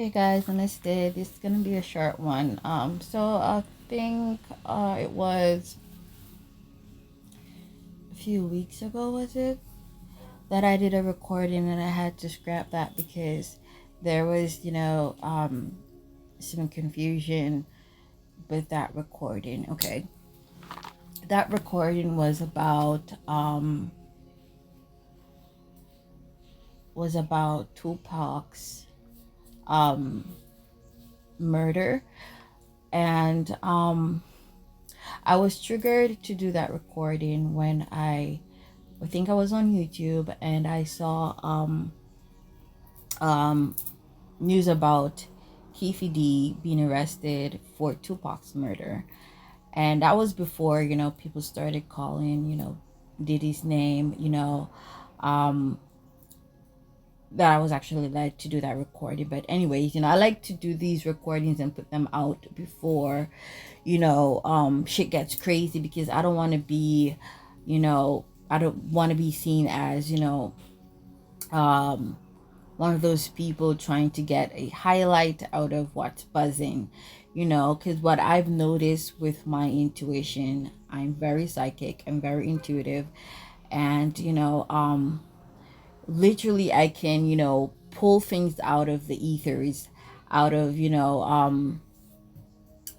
Hey guys, on this day, this is gonna be a short one. So I think it was a few weeks ago, was it, that I did a recording and I had to scrap that because there was, some confusion with that recording. Okay, that recording was about Tupac's um murder, and I was triggered to do that recording when I think I was on YouTube and I saw um news about Keefy D being arrested for Tupac's murder. And that was before, people started calling, Diddy's name, um that I was actually led to do that recording. But anyways, I like to do these recordings and put them out before, shit gets crazy, because I don't want to be, I don't want to be seen as, um, one of those people trying to get a highlight out of what's buzzing, because what I've noticed with my intuition, I'm very psychic, I'm very intuitive, and, literally I can, pull things out of the ethers, out of,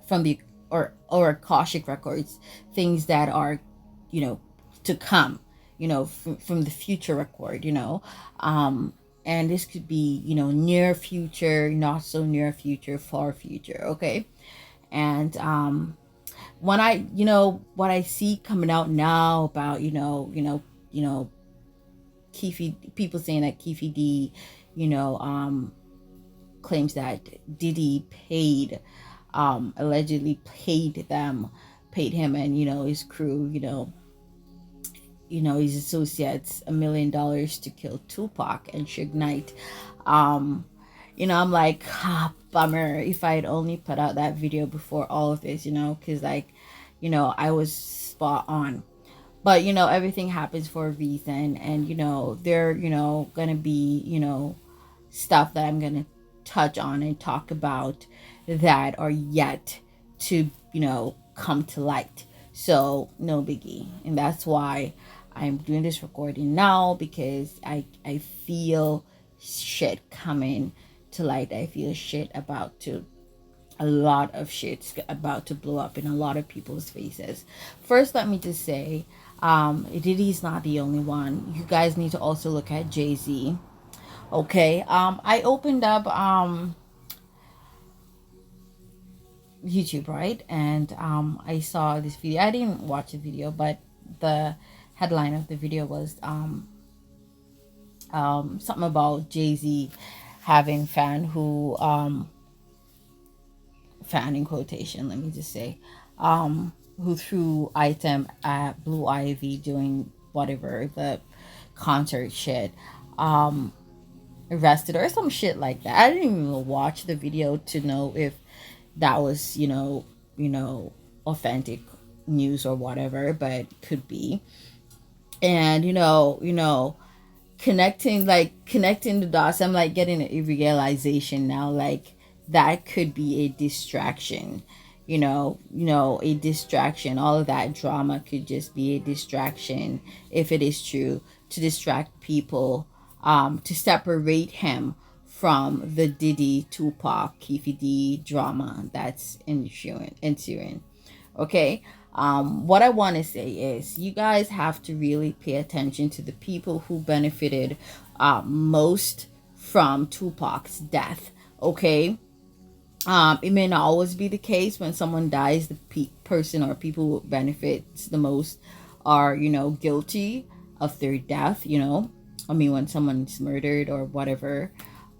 from the or Akashic records, things that are, you know, to come, from the future record, and this could be, near future, not so near future, far future. Okay. And when I, what I see coming out now about, Keefy, people saying that Keefy D, you know, um, claims that Diddy allegedly paid him and, his crew, his associates $1 million to kill Tupac and Suge Knight. Um, I'm like, bummer. If I had only put out that video before all of this, because like, I was spot on. But everything happens for a reason, and there, gonna be, stuff that I'm gonna touch on and talk about that are yet to, come to light. So no biggie. And that's why I'm doing this recording now, because I feel shit coming to light. I feel shit about to a lot of shit's about to blow up in a lot of people's faces. First, let me just say, Diddy's not the only one. You guys need to also look at Jay-Z. Okay. I opened up YouTube, right? And I saw this video. I didn't watch the video, but the headline of the video was something about Jay-Z having fan in quotation, let me just say, who threw item at Blue Ivy doing whatever the concert shit, arrested or some shit like that. I didn't even watch the video to know if that was, authentic news or whatever, but could be. And connecting the dots, I'm like getting a realization now, like that could be a distraction. A distraction. All of that drama could just be a distraction, if it is true, to distract people, to separate him from the Diddy Tupac Keefy D drama that's ensuing. Okay. What I want to say is, you guys have to really pay attention to the people who benefited most from Tupac's death. Okay. It may not always be the case. When someone dies, the person or people who benefits the most are, guilty of their death. I mean, when someone's murdered or whatever,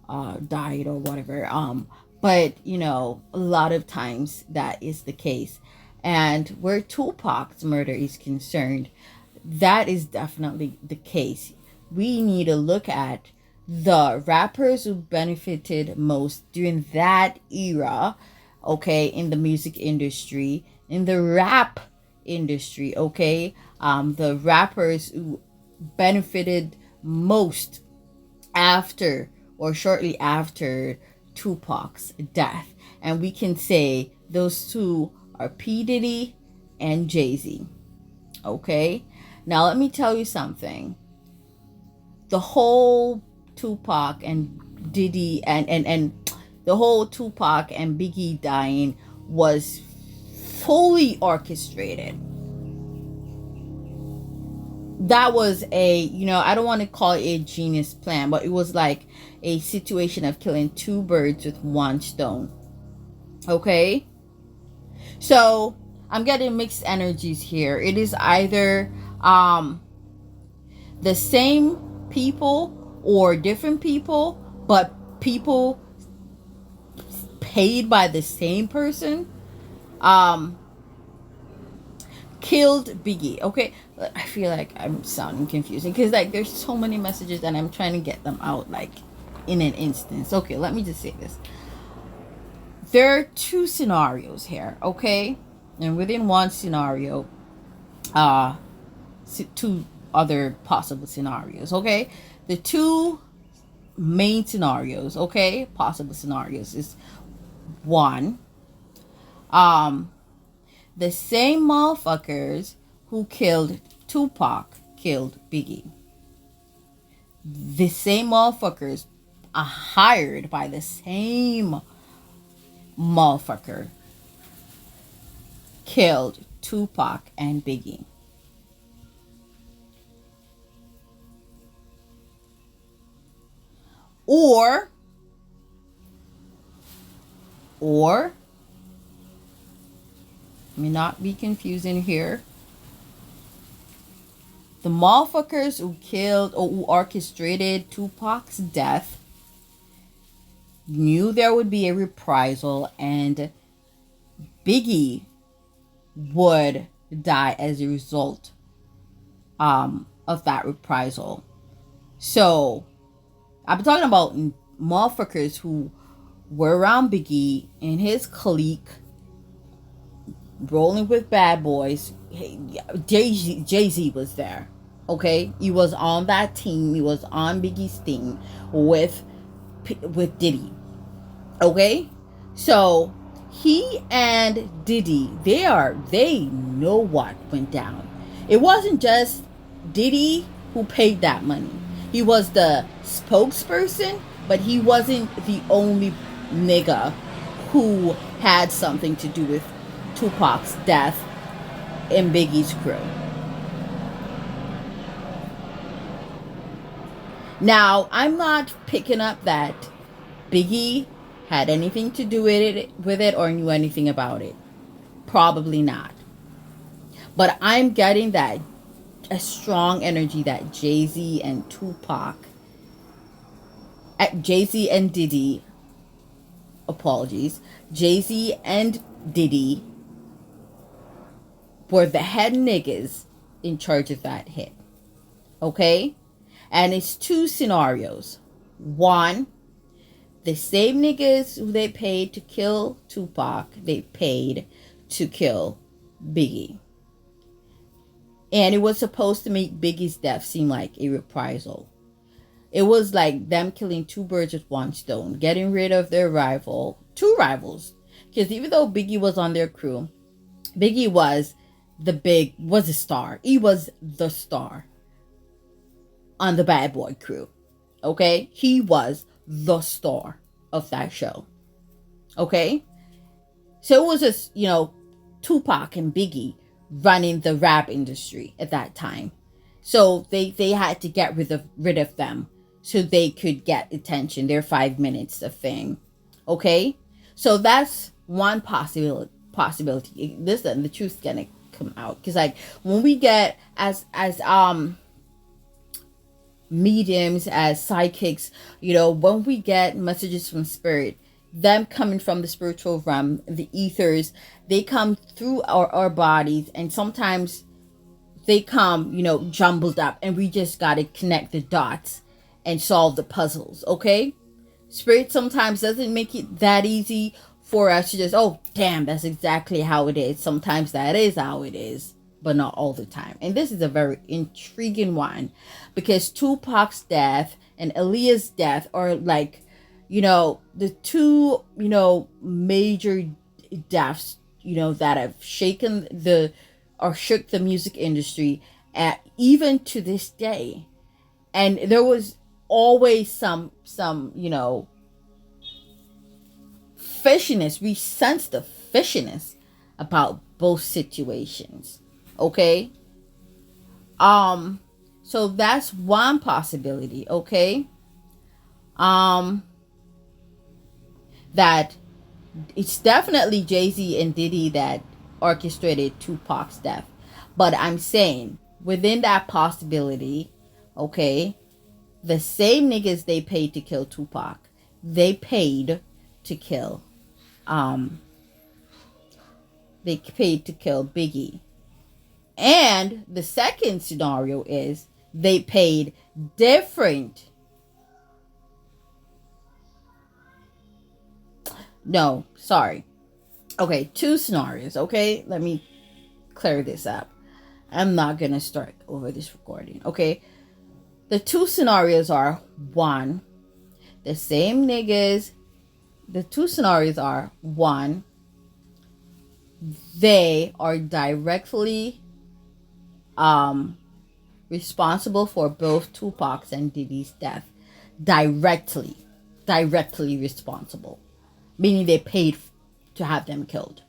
died or whatever. But a lot of times that is the case. And where Tupac's murder is concerned, that is definitely the case. We need to look at the rappers who benefited most during that era, okay, in the music industry, in the rap industry, okay, the rappers who benefited most after or shortly after Tupac's death. And we can say those two are P. Diddy and Jay-Z. Okay? Now let me tell you something. The whole Tupac and Diddy and the whole Tupac and Biggie dying was fully orchestrated. That was I don't want to call it a genius plan, but it was like a situation of killing two birds with one stone. Okay? So, I'm getting mixed energies here. It is either the same people or different people, but people paid by the same person killed Biggie. Okay, I feel like I'm sounding confusing because like there's so many messages and I'm trying to get them out like in an instance. Okay, let me just say this. There are two scenarios here, okay? And within one scenario, two other possible scenarios, okay? The two main scenarios, okay? Possible scenarios is one, the same motherfuckers who killed Tupac killed Biggie. The same motherfuckers are hired by the same motherfucker killed Tupac and Biggie. Or let me not be confusing here. The motherfuckers who killed or who orchestrated Tupac's death knew there would be a reprisal and Biggie would die as a result of that reprisal. So I'm talking about motherfuckers who were around Biggie and his clique, rolling with bad boys. Hey, Jay-Z was there. Okay, he was on that team. He was on Biggie's team with Diddy. Okay, so he and Diddy, they know what went down. It wasn't just Diddy who paid that money. He was the spokesperson, but he wasn't the only nigga who had something to do with Tupac's death and Biggie's crew. Now, I'm not picking up that Biggie had anything to do with it or knew anything about it. Probably not. But I'm getting that a strong energy that Jay-Z and Tupac, Jay-Z and Diddy, apologies, Jay-Z and Diddy were the head niggas in charge of that hit. Okay? And it's two scenarios. One, the same niggas who they paid to kill Tupac, they paid to kill Biggie. And it was supposed to make Biggie's death seem like a reprisal. It was like them killing two birds with one stone, getting rid of their two rivals. Because even though Biggie was on their crew, Biggie was a star. He was the star on the Bad Boy crew. Okay? He was the star of that show. Okay? So it was just, Tupac and Biggie running the rap industry at that time. So they had to get rid of them so they could get attention, their 5 minutes of fame. Okay? So that's one possibility. Listen, the truth's gonna come out. Because like when we get as mediums, as psychics, when we get messages from spirit, them coming from the spiritual realm, the ethers, they come through our bodies, and sometimes they come, jumbled up, and we just gotta connect the dots and solve the puzzles. Okay? Spirit sometimes doesn't make it that easy for us to just, oh damn, that's exactly how it is. Sometimes that is how it is, but not all the time. And this is a very intriguing one, because Tupac's death and Aaliyah's death are like, the two, major deaths, that have shaken the or shook the music industry at even to this day. And there was always some fishiness. We sensed the fishiness about both situations. Okay? So that's one possibility, okay? Um that it's definitely Jay-Z and Diddy that orchestrated Tupac's death. But I'm saying within that possibility, okay, the same niggas they paid to kill Tupac, they paid to kill um they paid to kill Biggie. And the second scenario is they paid different. No, sorry. Okay, two scenarios. Okay, let me clear this up. I'm not gonna start over this recording. Okay, the two scenarios are one, the same niggas. The two scenarios are one, they are directly responsible for both Tupac's and Diddy's death. Directly. Directly responsible. Meaning they paid to have them killed.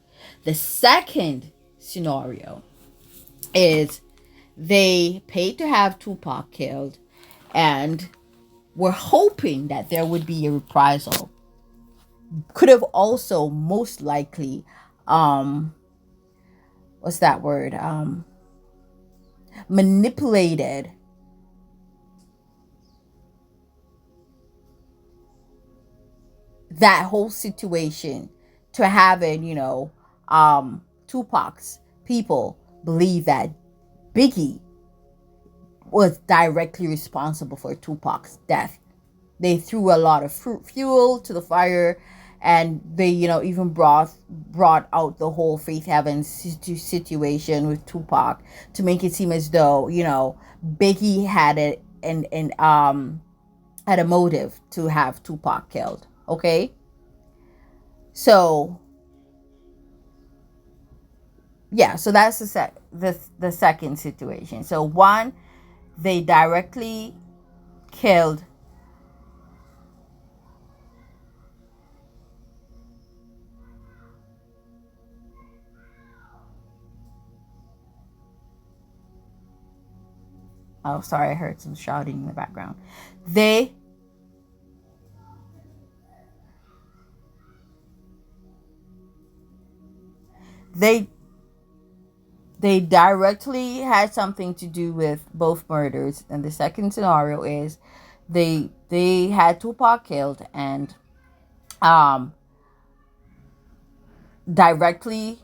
The second scenario is they paid to have Tupac killed and were hoping that there would be a reprisal. Could have also most likely what's that word? Manipulated that whole situation to having, Tupac's people believe that Biggie was directly responsible for Tupac's death. They threw a lot of fuel to the fire, and they, even brought out the whole Faith Evans situation with Tupac to make it seem as though, Biggie had it and had a motive to have Tupac killed. Okay, so yeah, so that's the second situation. So one, they directly killed oh sorry, I heard some shouting in the background. They they they directly had something to do with both murders. And the second scenario is they had Tupac killed and directly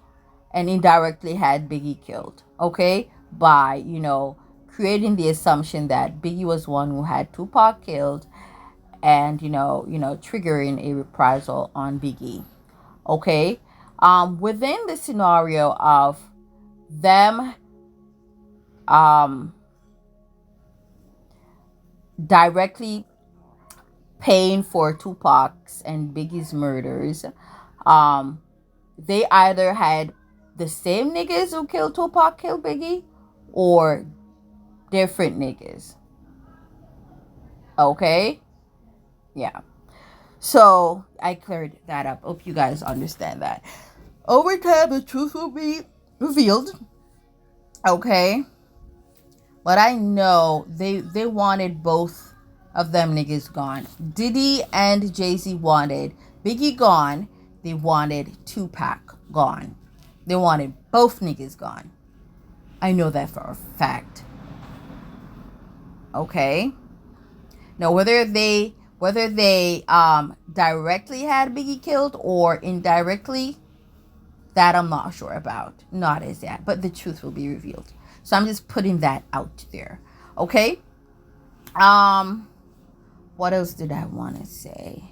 and indirectly had Biggie killed. Okay, by creating the assumption that Biggie was one who had Tupac killed, and triggering a reprisal on Biggie. Okay, within the scenario of them directly paying for Tupac's and Biggie's murders, they either had the same niggas who killed Tupac kill Biggie, or different niggas. Okay? Yeah. So I cleared that up. Hope you guys understand that. Over time, the truth will be revealed. Okay? But I know they wanted both of them niggas gone. Diddy and Jay-Z wanted Biggie gone. They wanted Tupac gone. They wanted both niggas gone. I know that for a fact. Okay? Now whether they directly had Biggie killed or indirectly, that I'm not sure about. Not as yet, but the truth will be revealed. So I'm just putting that out there. Okay? What else did I want to say?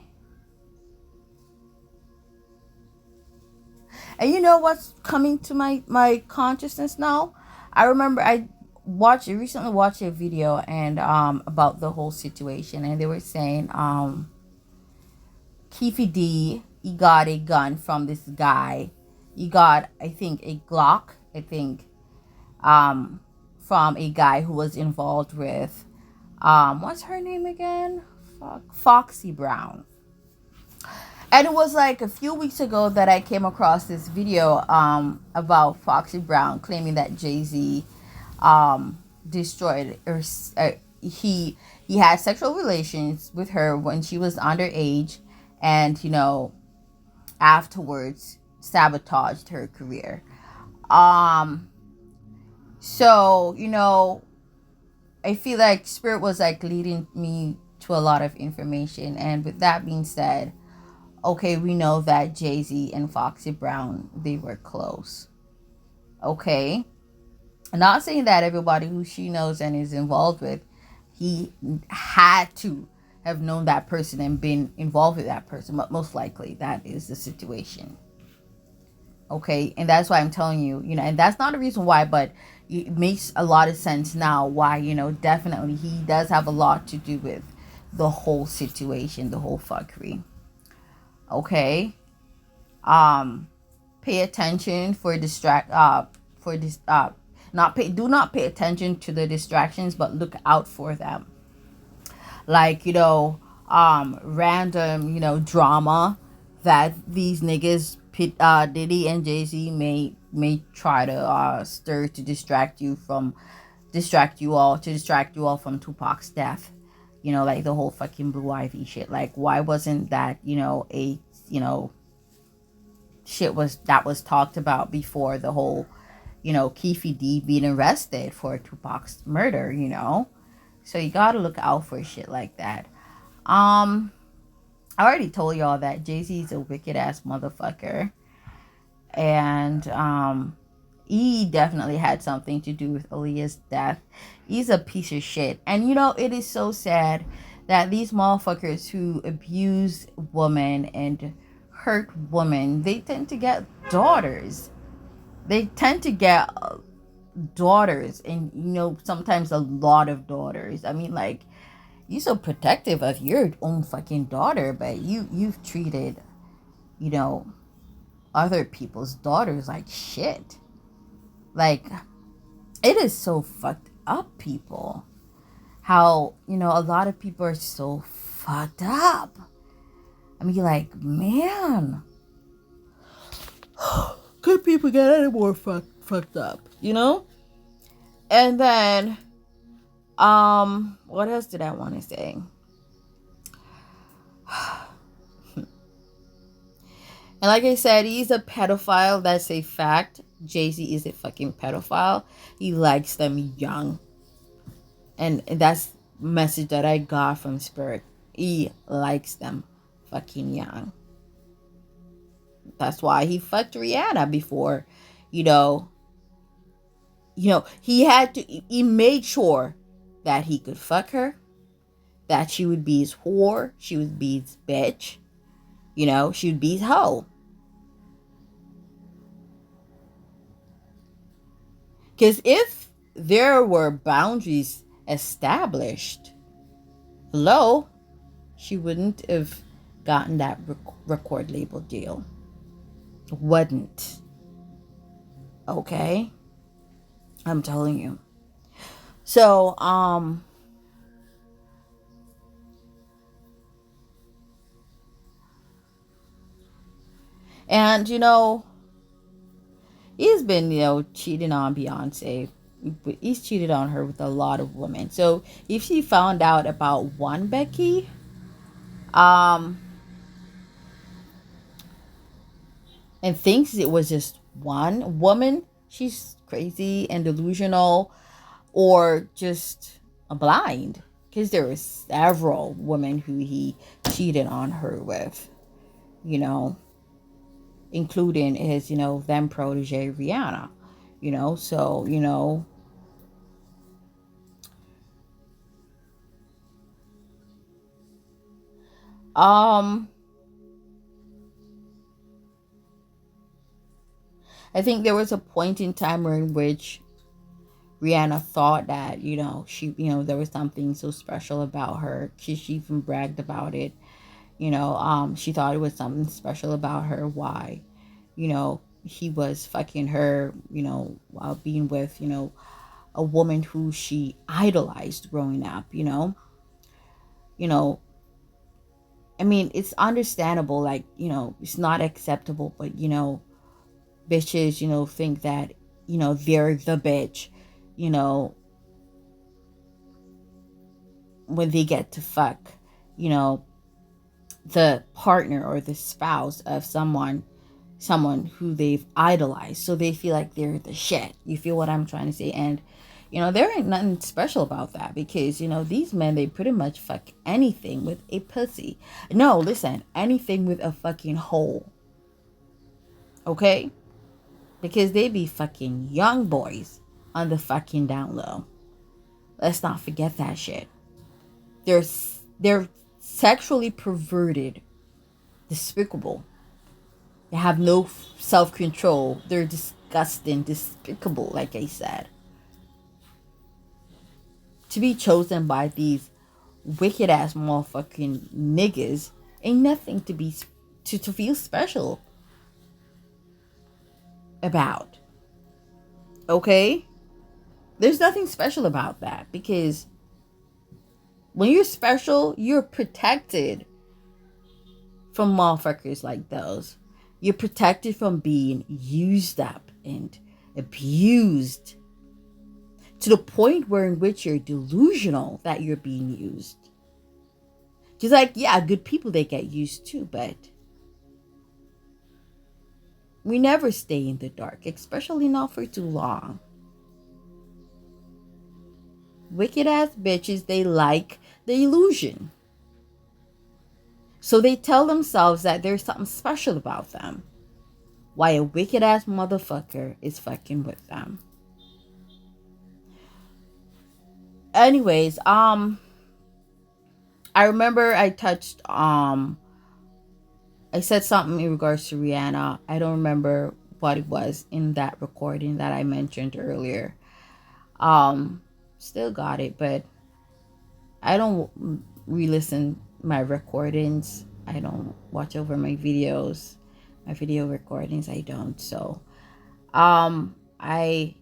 And you know what's coming to my consciousness now? I remember I recently watched a video and about the whole situation, and they were saying Keefy D, he got a gun from this guy. He got, I think, a Glock, I think, um, from a guy who was involved with, what's her name again? Foxy Brown. And it was like a few weeks ago that I came across this video about Foxy Brown claiming that Jay-Z destroyed or he had sexual relations with her when she was underage, and afterwards sabotaged her career. So I feel like Spirit was like leading me to a lot of information, and with that being said, okay, we know that Jay-Z and Foxy Brown, they were close. Okay, I'm not saying that everybody who she knows and is involved with, he had to have known that person and been involved with that person, but most likely that is the situation. Okay, and that's why I'm telling you, and that's not a reason why, but it makes a lot of sense now why, definitely he does have a lot to do with the whole situation, the whole fuckery. Okay, pay attention for do not pay attention to the distractions, but look out for them. Like, random, drama that these niggas, Diddy and Jay-Z may try to stir to distract you all from Tupac's death. Like the whole fucking Blue Ivy shit. Like, why wasn't that, shit was talked about before the whole, Keefy D being arrested for Tupac's murder, So you gotta look out for shit like that. I already told y'all that Jay-Z is a wicked ass motherfucker. And he definitely had something to do with Aaliyah's death. He's a piece of shit. And it is so sad that these motherfuckers who abuse women and hurt women, they tend to get daughters. They tend to get daughters, and sometimes a lot of daughters. I mean, like, you're so protective of your own fucking daughter, but you've treated other people's daughters like shit. Like, it is so fucked up, people. How a lot of people are so fucked up. I mean, like, man, could people get any more fucked up, And then, what else did I want to say? And like I said, he's a pedophile. That's a fact. Jay-Z is a fucking pedophile. He likes them young. And that's the message that I got from Spirit. He likes them fucking young. That's why he fucked Rihanna before, he made sure that he could fuck her, that she would be his whore, she would be his bitch, she would be his hoe. Because if there were boundaries established, hello, she wouldn't have gotten that record label deal. Wouldn't. Okay? I'm telling you. So, and he's been, cheating on Beyonce. He's cheated on her with a lot of women. So if she found out about one Becky, and thinks it was just one woman, she's crazy and delusional, or just a blind. Because there were several women who he cheated on her with, including his, then protege Rihanna, so, I think there was a point in time in which Rihanna thought that, she, there was something so special about her. She even bragged about it, She thought it was something special about her. Why? He was fucking her, while being with, a woman who she idolized growing up, you know, I mean, it's understandable, like, it's not acceptable, but, bitches, think that, they're the bitch, you know, when they get to fuck, you know, the partner or the spouse of someone who they've idolized. So they feel like they're the shit. You feel what I'm trying to say? And, there ain't nothing special about that because, these men, they pretty much fuck anything with a pussy. No, listen, anything with a fucking hole. Okay? Because they be fucking young boys on the fucking down low. Let's not forget that shit. They're sexually perverted, despicable. They have no self-control. They're disgusting, despicable, like I said. To be chosen by these wicked ass motherfucking niggas ain't nothing to feel special about. Okay? There's nothing special about that because when you're special, you're protected from motherfuckers like those. You're protected from being used up and abused to the point where in which you're delusional that you're being used. Just like, yeah, good people, they get used too, but we never stay in the dark, especially not for too long. Wicked ass bitches, they like the illusion. So they tell themselves that there's something special about them. Why a wicked ass motherfucker is fucking with them. Anyways, I remember I said something in regards to Rihanna. I don't remember what it was in that recording that I mentioned earlier. Um, Still got it, but I don't re-listen my recordings. I don't watch over my videos, my video recordings. I don't. So, I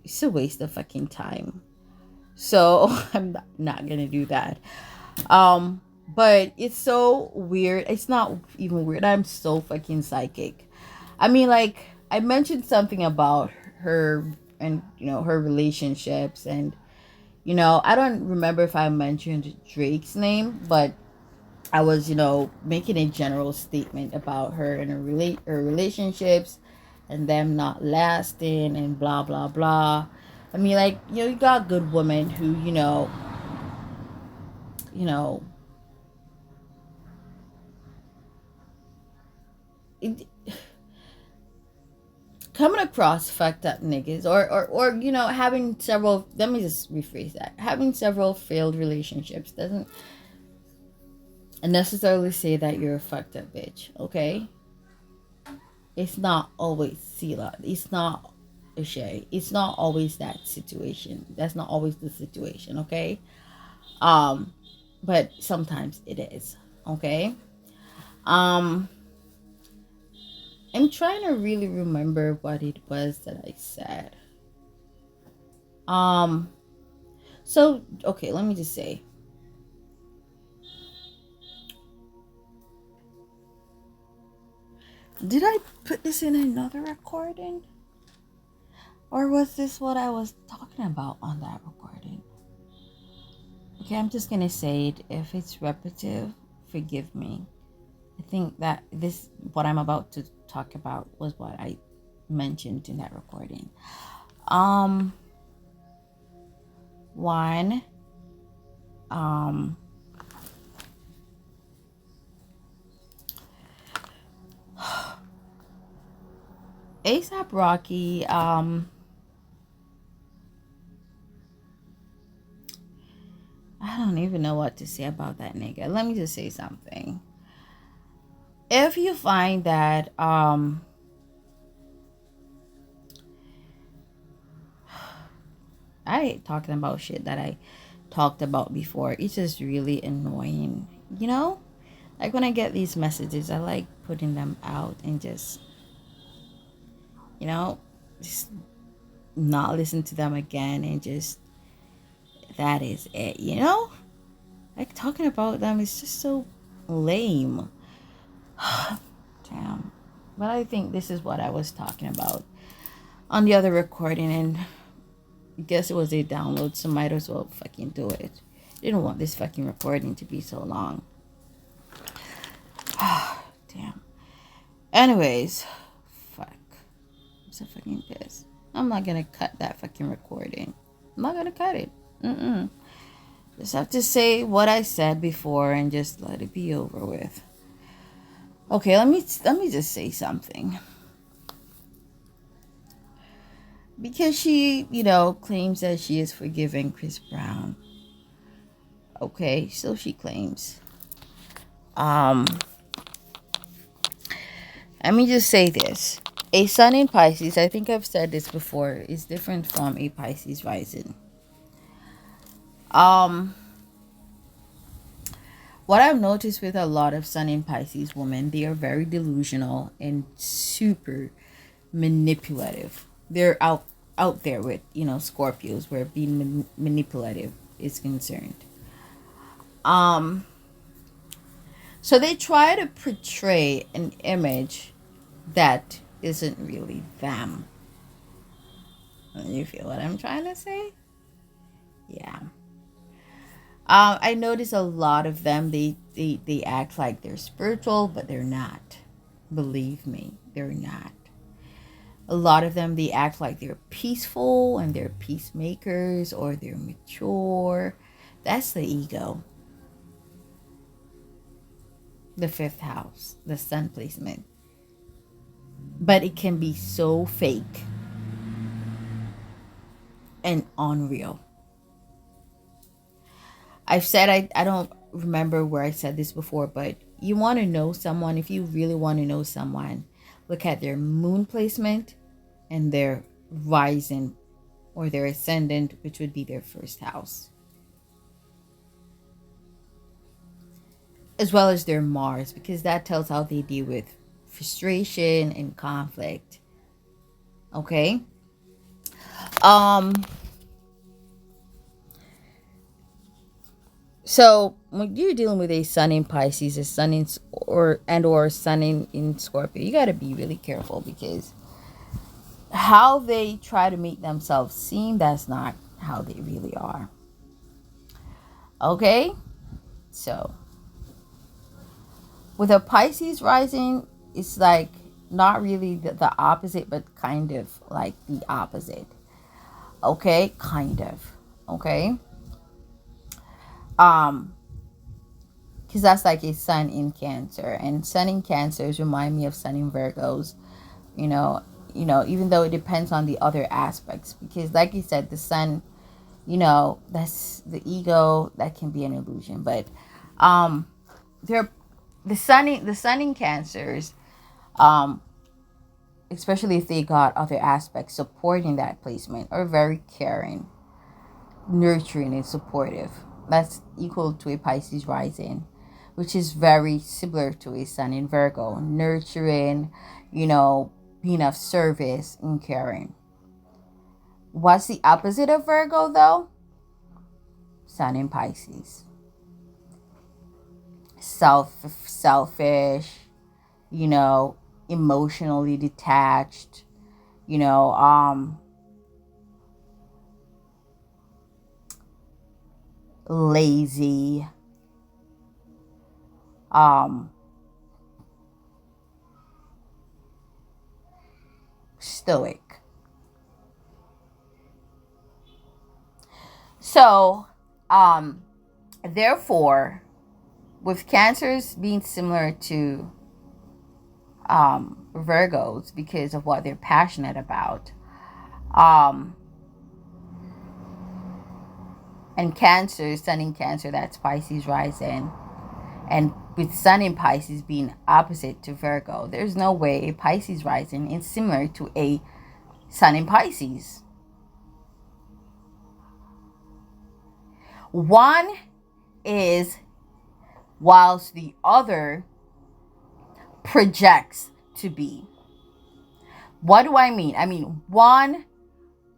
it's a waste of fucking time. So I'm not gonna do that. But it's so weird. It's not even weird. I'm so fucking psychic. I mean, like, I mentioned something about her and, her relationships. And, I don't remember if I mentioned Drake's name, but I was, making a general statement about her and her relationships and them not lasting and blah, blah, blah. I mean, like, you got good women who, you know, it, coming across fucked up niggas or having several, let me just rephrase that, having several failed relationships doesn't necessarily say that you're a fucked up bitch. Okay, it's not always Sila, it's not a Shay, it's not always that situation, that's not always the situation. Okay, but sometimes it is. Okay. um I'm trying to really remember what it was that I said. Um, so okay, let me just say. Did I put this in another recording? Or was this what I was talking about on that recording? Okay, I'm just gonna say it. If it's repetitive, forgive me. I think that what I'm about to talk about was what I mentioned in that recording. One, ASAP Rocky, I don't even know what to say about that nigga. Let me just say something. If you find that I hate talking about shit that I talked about before. It's just really annoying, you know? Like when I get these messages, I like putting them out and just, you know, just not listen to them again and just, that is it, you know? Like talking about them is just so lame. Damn. But I think this is what I was talking about on the other recording, and I guess it was a download, so might as well fucking do it. Didn't want this fucking recording to be so long. Damn. Anyways, fuck. I'm so fucking pissed. I'm not gonna cut that fucking recording. I'm not gonna cut it. Just have to say what I said before and just let it be over with. Okay, let me just say something. Because she, claims that she is forgiving Chris Brown. Okay, so she claims. Let me just say this. A sun in Pisces, I think I've said this before, is different from a Pisces rising. What I've noticed with a lot of sun in Pisces women, they are very delusional and super manipulative. They're out there with, Scorpios, where being manipulative is concerned. So they try to portray an image that isn't really them. You feel what I'm trying to say? Yeah. I notice a lot of them, they act like they're spiritual, but they're not. Believe me, they're not. A lot of them, they act like they're peaceful and they're peacemakers or they're mature. That's the ego. The fifth house, the sun placement. But it can be so fake and unreal. I've said, I don't remember where I said this before, but you want to know someone, if you really want to know someone, look at their moon placement and their rising or their ascendant, which would be their first house, as well as their Mars, because that tells how they deal with frustration and conflict. Okay. So when you're dealing with a sun in Pisces, a sun in or sun in Scorpio, you got to be really careful, because how they try to make themselves seem, that's not how they really are. Okay? So with a Pisces rising, it's like not really the opposite, but kind of like the opposite. Okay? Kind of. Okay? Because that's like a sun in Cancer, and sun in Cancers remind me of sun in Virgos. Even though it depends on the other aspects, because like you said, the sun, that's the ego, that can be an illusion, but they're the sun in Cancers, especially if they got other aspects supporting that placement, are very caring, nurturing, and supportive. That's equal to a Pisces rising, which is very similar to a sun in Virgo, nurturing, being of service and caring. What's the opposite of Virgo, though? Sun in Pisces. Selfish, emotionally detached, lazy, stoic. So, therefore, with Cancers being similar to Virgos because of what they're passionate about, and Cancer, sun in Cancer, that's Pisces rising, and with sun in Pisces being opposite to Virgo, there's no way a Pisces rising is similar to a sun in Pisces. One is whilst the other projects to be. What do I mean? I mean, one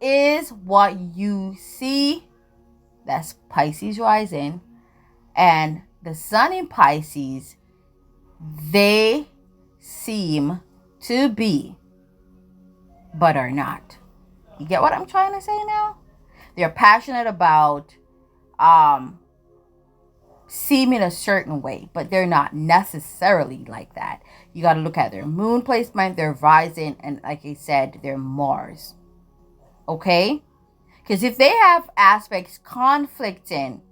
is what you see, that's Pisces rising, and the sun in Pisces, they seem to be, but are not. You get what I'm trying to say now? They're passionate about seeming a certain way, but they're not necessarily like that. You got to look at their moon placement, their rising, and like I said, their Mars. Okay? Because if they have aspects conflicting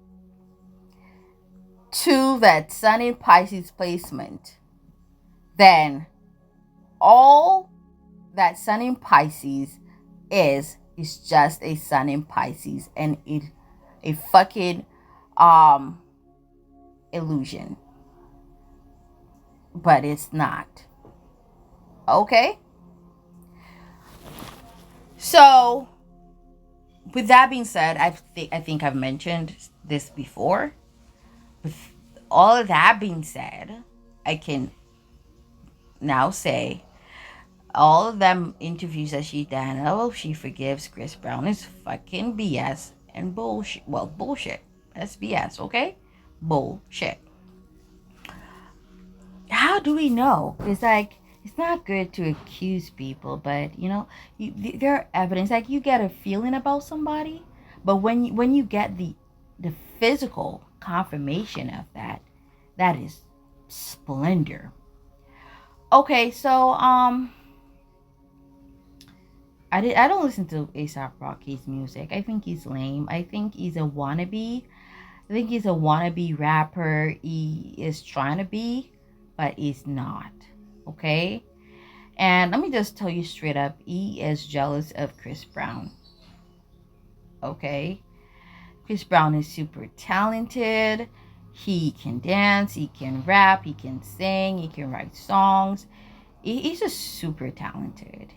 to that sun in Pisces placement, then all that sun in Pisces is just a sun in Pisces, and it a fucking illusion. But it's not. Okay? So with that being said, I think I've mentioned this before. With all of that being said, I can now say all of them interviews that she done, oh, she forgives Chris Brown, is fucking BS and bullshit. Well, bullshit. That's BS, okay? Bullshit. How do we know? It's like, it's not good to accuse people, but you know, there are evidence. Like, you get a feeling about somebody, but when you get the physical confirmation of that, that is splendor. Okay, so I don't listen to A$AP Rocky's music. I think he's lame. I think he's a wannabe. I think he's a wannabe rapper. He is trying to be, but he's not. Okay? And let me just tell you straight up, he is jealous of Chris Brown. Okay? Chris Brown is super talented. He can dance, he can rap, he can sing, he can write songs. He's just super talented.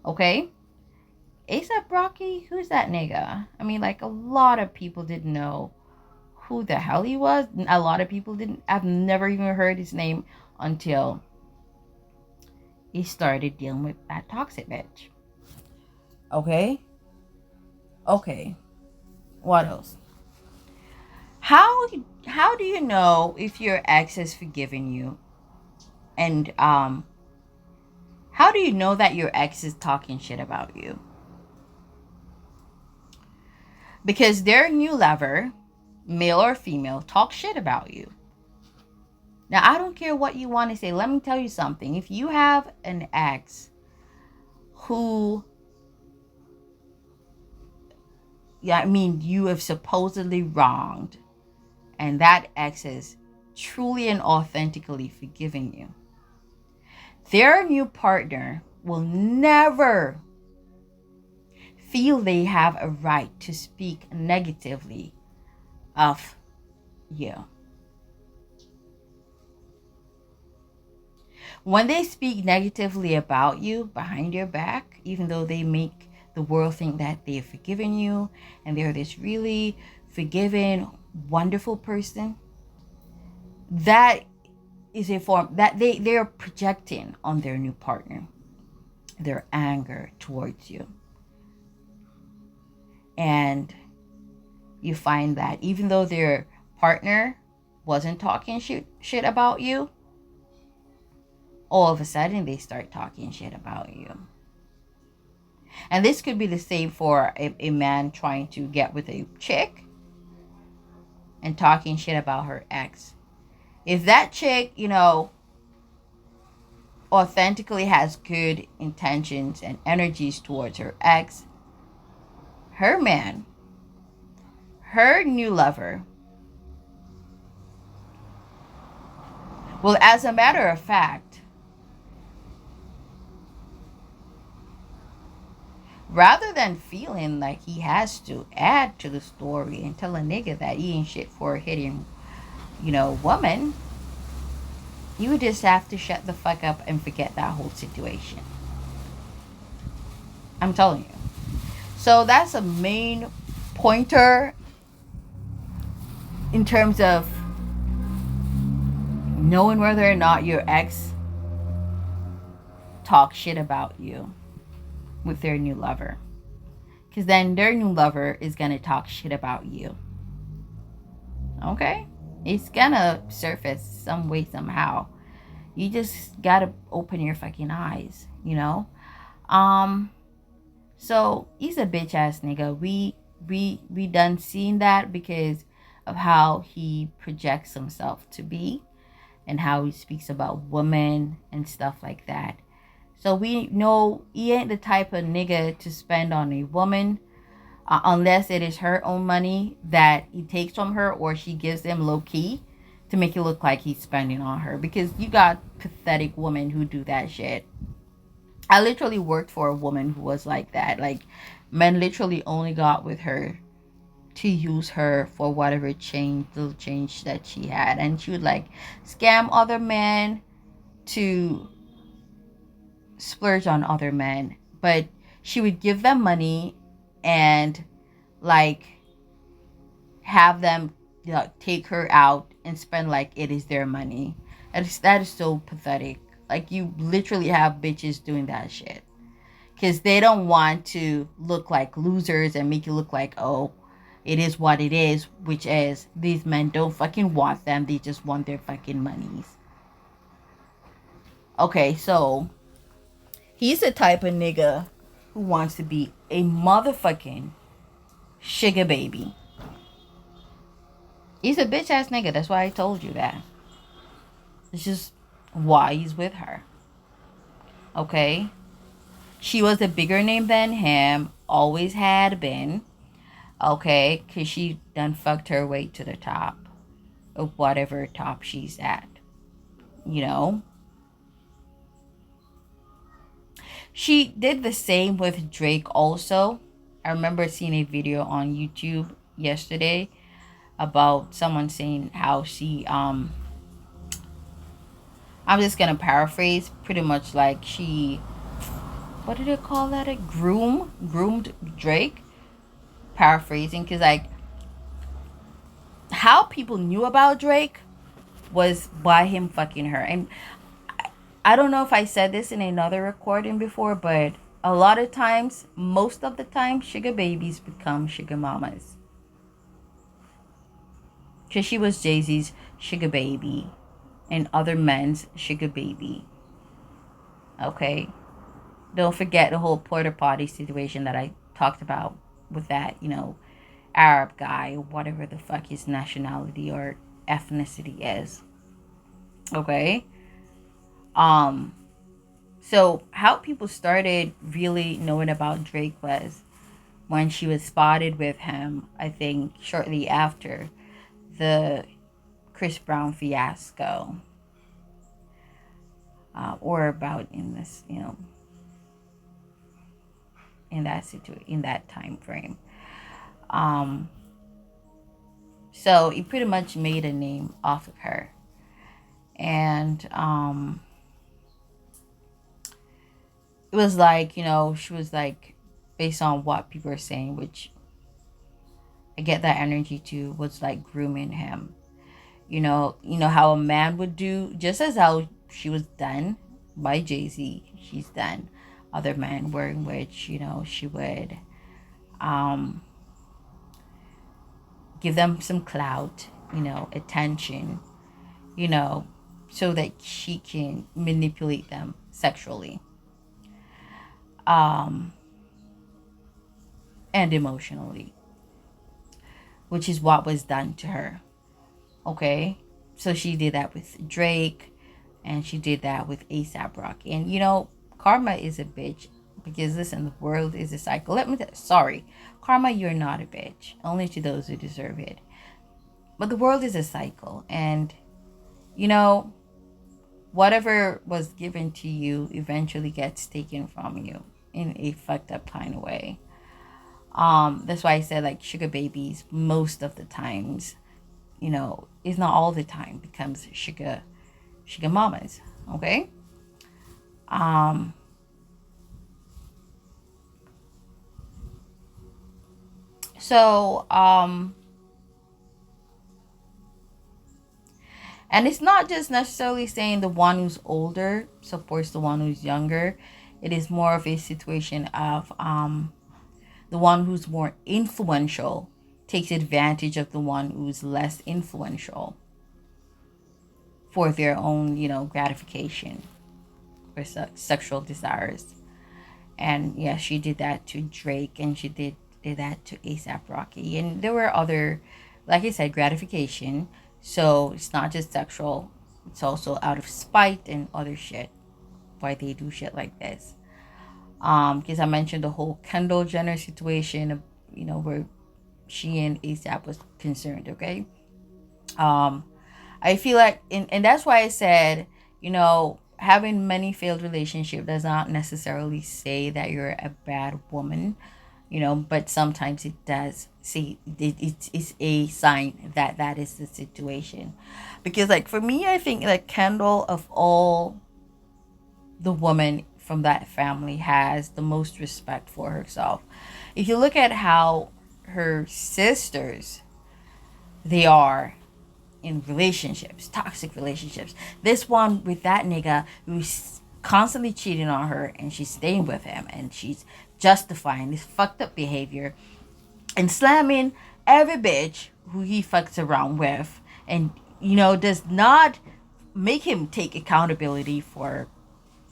Okay? A$AP Rocky, who's that nigga? I mean, like, a lot of people didn't know who the hell he was. A lot of people didn't. I've never even heard his name until he started dealing with that toxic bitch. Okay? Okay. What else? How do you know if your ex has forgiven you? And how do you know that your ex is talking shit about you? Because their new lover, male or female, talks shit about you. Now, I don't care what you want to say. Let me tell you something. If you have an ex who, you have supposedly wronged, and that ex is truly and authentically forgiving you, their new partner will never feel they have a right to speak negatively of you. When they speak negatively about you behind your back, even though they make the world think that they've forgiven you and they're this really forgiving, wonderful person, that is a form that they're projecting on their new partner, their anger towards you. And you find that even though their partner wasn't talking shit about you, all of a sudden they start talking shit about you. And this could be the same for a man trying to get with a chick and talking shit about her ex. If that chick, authentically has good intentions and energies towards her ex, her man, her new lover, well, as a matter of fact, rather than feeling like he has to add to the story and tell a nigga that he ain't shit for hitting, woman, you would just have to shut the fuck up and forget that whole situation. I'm telling you. So that's a main pointer in terms of knowing whether or not your ex talk shit about you with their new lover. Because then their new lover is going to talk shit about you. Okay? It's going to surface some way, somehow. You just got to open your fucking eyes, you know? So he's a bitch ass nigga. We done seen that because of how he projects himself to be and how he speaks about women and stuff like that. So we know he ain't the type of nigga to spend on a woman unless it is her own money that he takes from her or she gives him low key to make it look like he's spending on her. Because you got pathetic women who do that shit. I literally worked for a woman who was like that. Like, men literally only got with her to use her for whatever little change that she had. And she would like scam other men to splurge on other men. But she would give them money and like have them, you know, take her out and spend like it is their money. That is so pathetic. Like, you literally have bitches doing that shit because they don't want to look like losers and make you look like, oh, it is what it is, which is these men don't fucking want them. They just want their fucking monies. Okay, so he's the type of nigga who wants to be a motherfucking sugar baby. He's a bitch ass nigga. That's why I told you that. It's just why he's with her. Okay? She was a bigger name than him. Always had been. Okay? Because she done fucked her way to the top of whatever top she's at. You know? She did the same with Drake also. I remember seeing a video on YouTube yesterday about someone saying how she I'm just gonna paraphrase, pretty much like she, what did it call that, a groomed Drake, paraphrasing, because like how people knew about Drake was by him fucking her. And I don't know if I said this in another recording before, but a lot of times, most of the time, sugar babies become sugar mamas. Because she was Jay-Z's sugar baby and other men's sugar baby. Okay? Don't forget the whole porta potty situation that I talked about with that, you know, Arab guy or whatever the fuck his nationality or ethnicity is. Okay? So how people started really knowing about Drake was when she was spotted with him, I think shortly after the Chris Brown fiasco. Or about in this, you know, in that situation, in that time frame. So he pretty much made a name off of her. And it was like, you know, she was like, based on what people are saying, which I get that energy too, was like grooming him. You know how a man would do, just as how she was done by Jay-Z, she's done other men, were in which, you know, she would give them some clout, you know, attention, you know, so that she can manipulate them sexually and emotionally, which is what was done to her. Okay? So she did that with Drake and she did that with ASAP Rocky. And, you know, karma is a bitch because, listen, the world is a cycle. Sorry. Karma, you're not a bitch. Only to those who deserve it. But the world is a cycle. And, you know, whatever was given to you eventually gets taken from you in a fucked up kind of way. That's why I said, like, sugar babies most of the times, you know, is not all the time, becomes sugar mamas. Okay. So And it's not just necessarily saying the one who's older supports the one who's younger. It is more of a situation of the one who's more influential takes advantage of the one who's less influential for their own, gratification or sexual desires. And yeah, she did that to Drake, and she did that to ASAP Rocky. And there were other, like I said, gratification. So it's not just sexual, it's also out of spite and other shit why they do shit like this. Because I mentioned the whole Kendall Jenner situation, where she and ASAP was concerned, okay? Um, I feel like, and that's why I said, having many failed relationships does not necessarily say that you're a bad woman, but sometimes it does. See, it's a sign that that is the situation. Because, like, for me, I think, like, Kendall, of all the woman from that family, has the most respect for herself. If you look at how her sisters, they are in relationships, toxic relationships. This one with that nigga who's constantly cheating on her, and she's staying with him, and she's justifying this fucked up behavior and slamming every bitch who he fucks around with, and does not make him take accountability for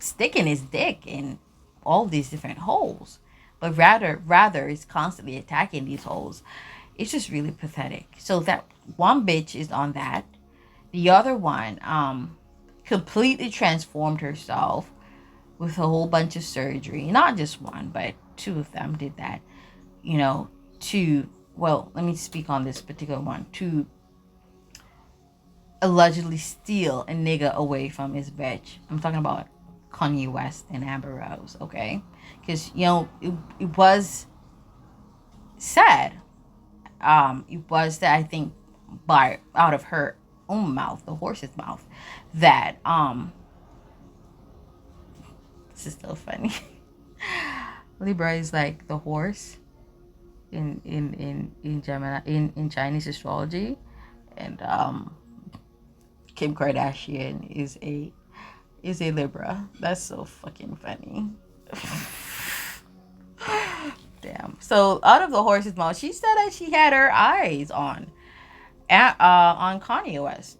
sticking his dick in all these different holes, but rather is constantly attacking these holes. It's just really pathetic. So that one bitch is on that. The other one completely transformed herself with a whole bunch of surgery. Not just one, but two of them did that. To, well, let me speak on this particular one. To allegedly steal a nigga away from his bitch. I'm talking about Kanye West and Amber Rose, okay? Because, it was sad. It was that, I think, by out of her own mouth, the horse's mouth, that this is so funny. Libra is like the horse in Gemini, in Chinese astrology, and Kim Kardashian is a Libra. That's so fucking funny. Damn. So out of the horse's mouth, she said that she had her eyes on Kanye West,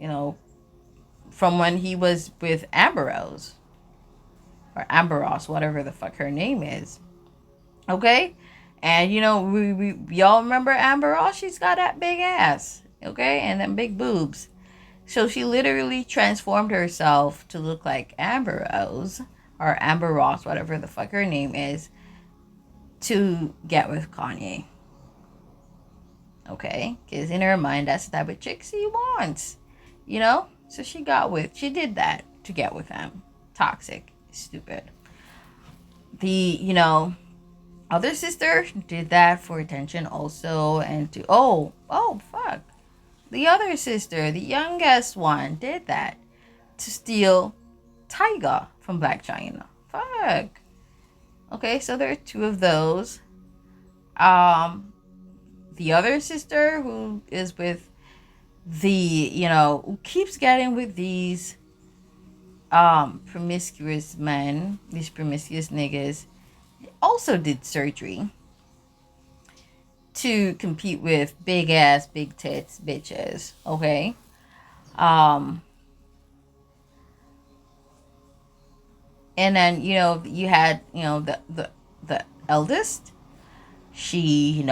from when he was with Amber Rose, or Amber Ross, whatever the fuck her name is. Okay? And we all remember Amber Ross. She's got that big ass, okay, and them big boobs. So she literally transformed herself to look like Amber Rose, or Amber Ross, whatever the fuck her name is, to get with Kanye. Okay? Because in her mind, that's the type of chick she wants. So she did that to get with him. Toxic. Stupid. The, other sister did that for attention also, and to, oh, fuck. The other sister, the youngest one, did that to steal Tyga from Black China. Fuck. Okay, so there are two of those. The other sister, who is with who keeps getting with these promiscuous men, these promiscuous niggas, also did surgery to compete with big ass, big tits bitches. Okay. And then you had the eldest. She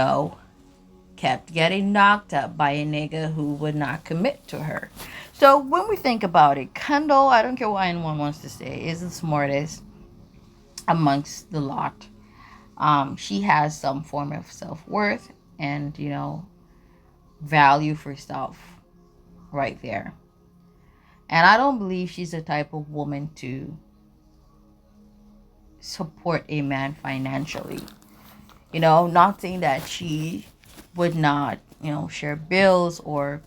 kept getting knocked up by a nigga who would not commit to her. So when we think about it, Kendall, I don't care what anyone wants to say, is the smartest amongst the lot. She has some form of self-worth and value for self right there. And I don't believe she's the type of woman to support a man financially. Not saying that she would not, share bills or,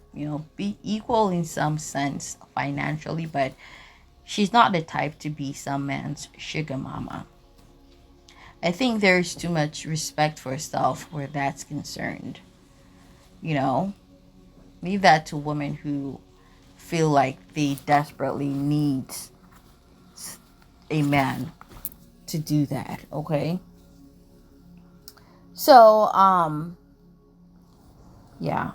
be equal in some sense financially, but she's not the type to be some man's sugar mama. I think there's too much respect for herself where that's concerned. Leave that to women who feel like they desperately need a man to do that. Okay. So yeah.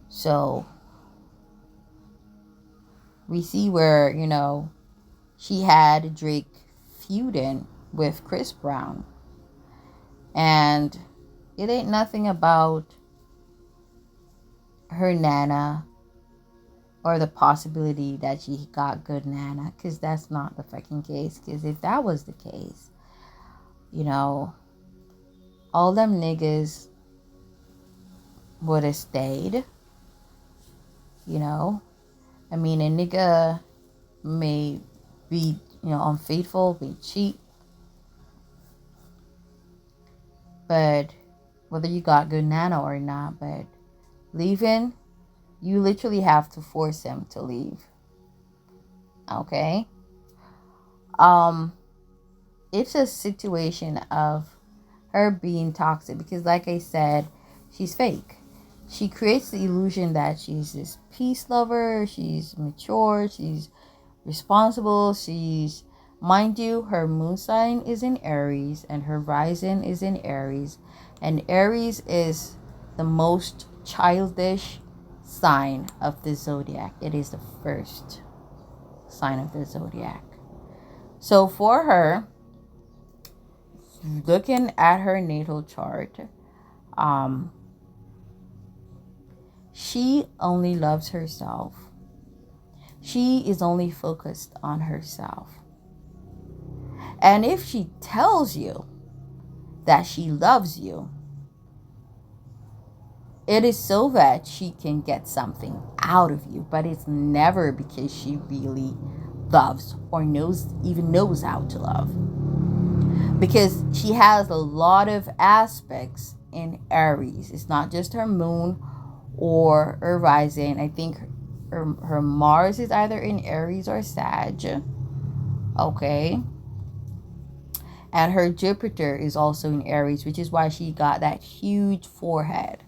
So we see where, she had Drake feuding with Chris Brown. And it ain't nothing about her nana or the possibility that she got good nana, because that's not the fucking case. Because if that was the case, all them niggas would have stayed. I mean, a nigga may be, unfaithful, may cheat, but whether you got good nana or not, but leaving, you literally have to force him to leave. Okay? It's a situation of her being toxic because, like I said, she's fake. She creates the illusion that she's this peace lover, she's mature, she's responsible, mind you, her moon sign is in Aries and her rising is in Aries, and Aries is the most childish sign of the zodiac. It is the first sign of the zodiac. So for her, looking at her natal chart, she only loves herself. She is only focused on herself. And if she tells you that she loves you, it is so that she can get something out of you, but it's never because she really loves or knows how to love. Because she has a lot of aspects in Aries. It's not just her moon or her rising. I think her Mars is either in Aries or Sag. Okay. And her Jupiter is also in Aries, which is why she got that huge forehead.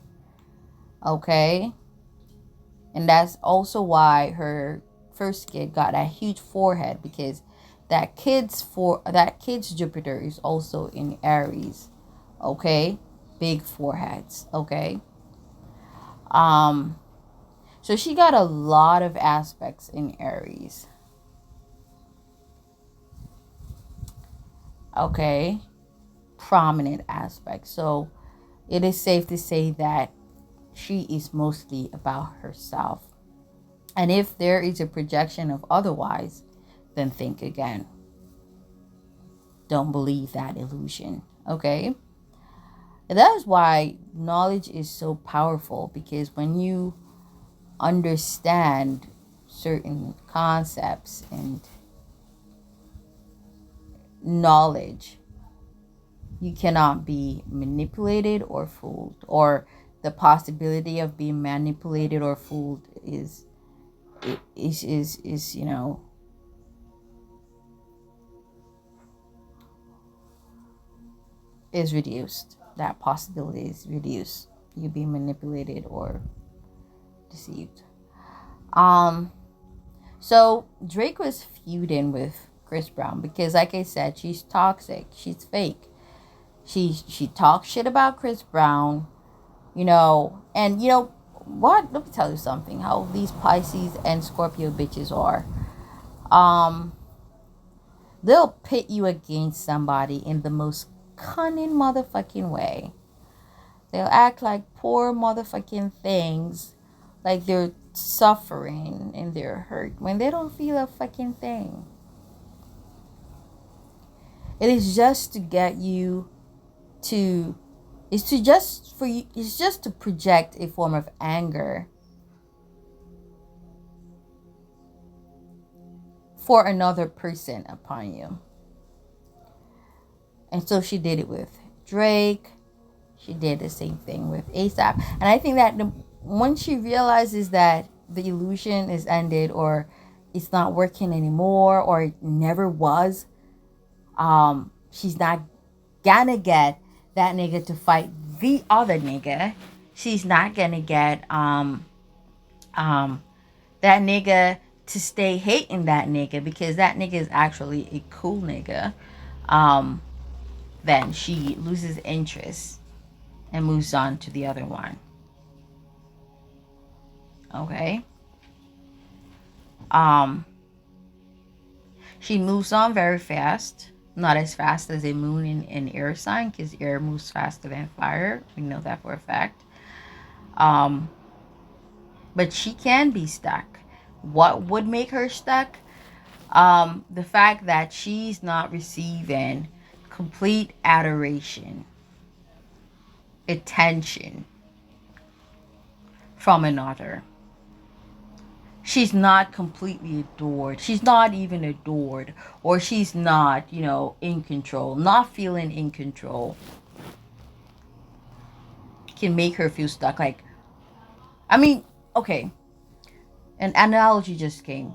Okay. And that's also why her first kid got that huge forehead, because that kid's Jupiter is also in Aries. Okay? Big foreheads. Okay? So she got a lot of aspects in Aries. Okay? Prominent aspects. So it is safe to say that she is mostly about herself. And if there is a projection of otherwise, then think again. Don't believe that illusion. Okay? And that is why knowledge is so powerful, because when you understand certain concepts and knowledge, you cannot be manipulated or fooled, or the possibility of being manipulated or fooled is is reduced. That possibility is reduced. You being manipulated or deceived. So Drake was feuding with Chris Brown because, like I said, she's toxic. She's fake. She talks shit about Chris Brown, and what? Let me tell you something. How these Pisces and Scorpio bitches are. They'll pit you against somebody in the most cunning motherfucking way. They'll act like poor motherfucking things, like they're suffering and they're hurt when they don't feel a fucking thing. It is just to get you to, it's just to project a form of anger for another person upon you. And so she did it with Drake. She did the same thing with ASAP. And I think that once she realizes that the illusion is ended, or it's not working anymore, or it never was, she's not gonna get that nigga to fight the other nigga. She's not gonna get that nigga to stay hating that nigga because that nigga is actually a cool nigga, um, then she loses interest and moves on to the other one. Okay? Um, she moves on very fast. Not as fast as a moon in air sign, because air moves faster than fire. We know that for a fact. Um, but she can be stuck. What would make her stuck? The fact that she's not receiving complete adoration, attention from another. She's not completely adored. She's not even adored. Or she's not, in control. Not feeling in control can make her feel stuck. Like, I mean, okay. An analogy just came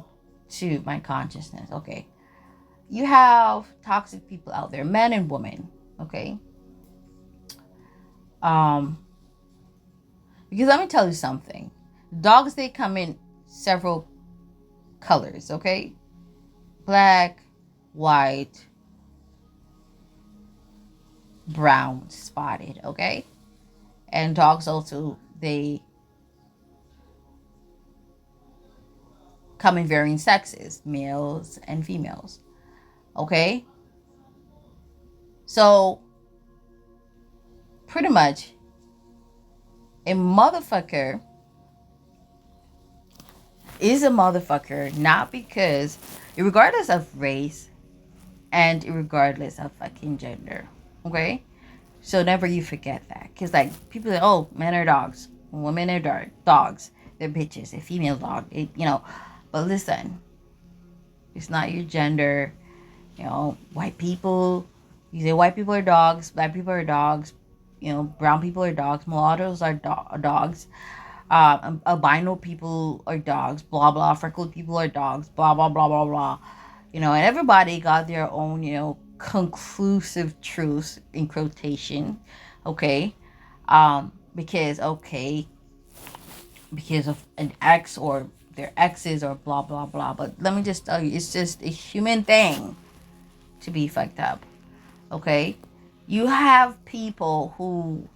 to my consciousness. Okay. You have toxic people out there, men and women. Okay. Um, because let me tell you something. Dogs, they come in several colors, okay? Black, white, brown, spotted, okay? And dogs also, they come in varying sexes, males and females, okay? So, pretty much, a motherfucker is a motherfucker not because, regardless of race and regardless of fucking gender, okay? So never you forget that. Because, like, people say, oh, men are dogs. Women are dogs. They're bitches. A female dog. But listen, it's not your gender. White people, you say white people are dogs. Black people are dogs. Brown people are dogs. Mulattoes are dogs. Albino people are dogs. Blah, blah. Freckled people are dogs. Blah, blah, blah, blah, blah. And everybody got their own, conclusive truths in quotation. Okay. Because of an ex or their exes or blah, blah, blah. But let me just tell you, it's just a human thing to be fucked up. Okay. You have people who,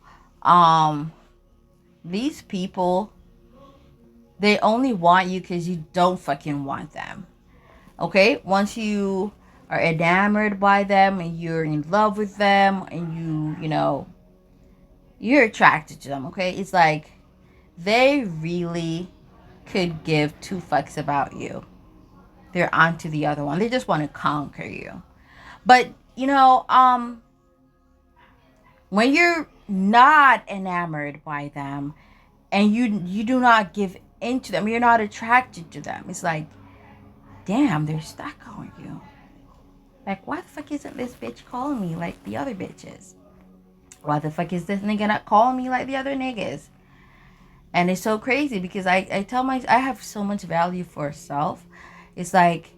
these people, they only want you because you don't fucking want them. Okay? Once you are enamored by them and you're in love with them and you're attracted to them, okay? It's like they really could give two fucks about you. They're onto the other one. They just want to conquer you. But, when you're not enamored by them and you do not give into them, you're not attracted to them. It's like, damn, they're stuck on you. Like, why the fuck isn't this bitch calling me like the other bitches? Why the fuck is this nigga not calling me like the other niggas? And it's so crazy because I tell I have so much value for self. It's like,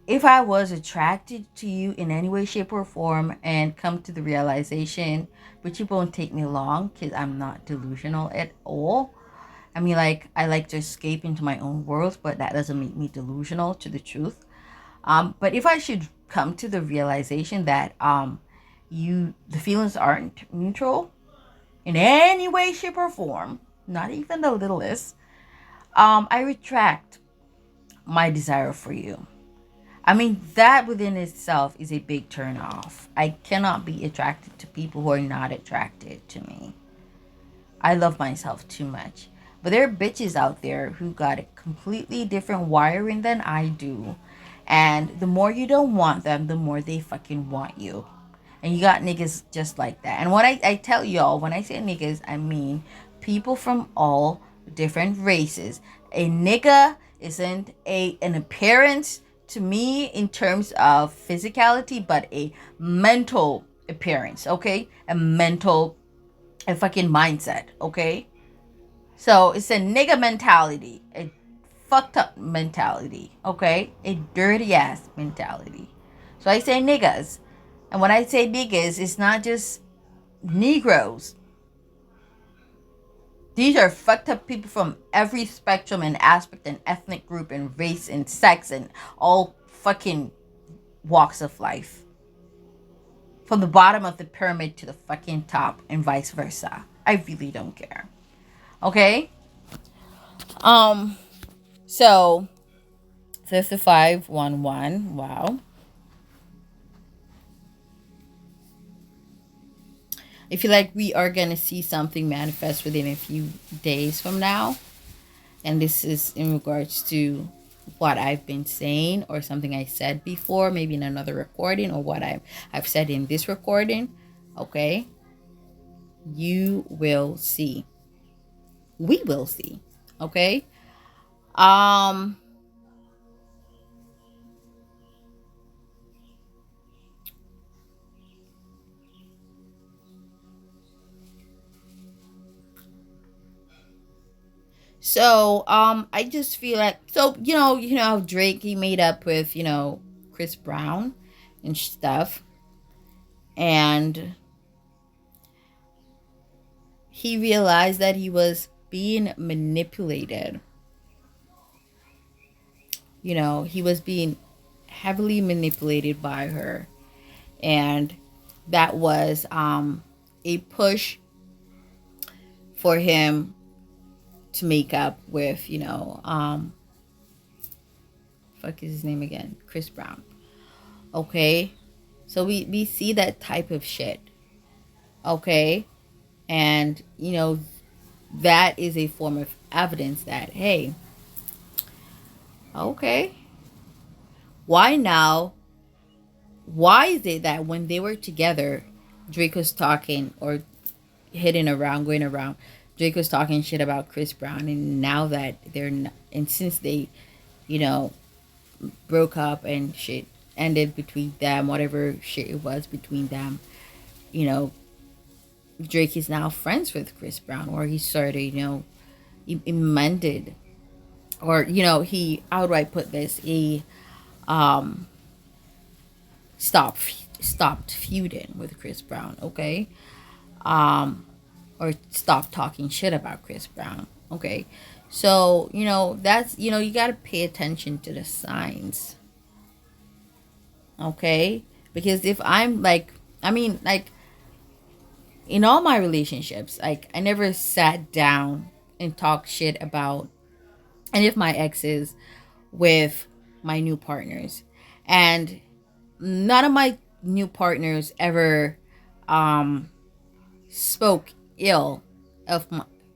if I was attracted to you in any way, shape, or form and come to the realization, which it won't take me long because I'm not delusional at all. I mean, like, I like to escape into my own world, but that doesn't make me delusional to the truth. But if I should come to the realization that the feelings aren't neutral in any way, shape, or form, not even the littlest, I retract my desire for you. I mean, that within itself is a big turn off. I cannot be attracted to people who are not attracted to me. I love myself too much. But there are bitches out there who got a completely different wiring than I do. And the more you don't want them, the more they fucking want you. And you got niggas just like that. And when I tell y'all, when I say niggas, I mean people from all different races. A nigga isn't an appearance to me in terms of physicality, but a mental appearance, okay? A fucking mindset, okay? So it's a nigga mentality, a fucked up mentality, okay? A dirty ass mentality. So I say niggas. And when I say niggas, it's not just Negroes. These are fucked up people from every spectrum and aspect and ethnic group and race and sex and all fucking walks of life. From the bottom of the pyramid to the fucking top and vice versa. I really don't care. Okay? Um, so 5511. Wow. I feel like we are gonna see something manifest within a few days from now. And this is in regards to what I've been saying or something I said before, maybe in another recording, or what I've said in this recording. Okay? You will see. We will see. Okay? Um I just feel like, so how Drake, he made up with, Chris Brown and stuff, and he realized that he was being manipulated. He was being heavily manipulated by her, and that was a push for him to make up with, fuck is his name again? Chris Brown. Okay? So we see that type of shit. Okay? And, that is a form of evidence that, hey, okay, why now? Why is it that when they were together, Drake was talking or hitting around, going around, Drake was talking shit about Chris Brown, and now that they're not, and since they, you know, broke up and shit ended between them, whatever shit it was between them, you know, Drake is now friends with Chris Brown, or he started, he mended, or he outright put this, he um stopped feuding with Chris Brown, okay, um or stopped talking shit about Chris Brown, okay. So that's, you got to pay attention to the signs, okay, because if I'm like, I mean, like, in all my relationships, like, I never sat down and talked shit about any of my exes with my new partners, and none of my new partners ever um spoke ill of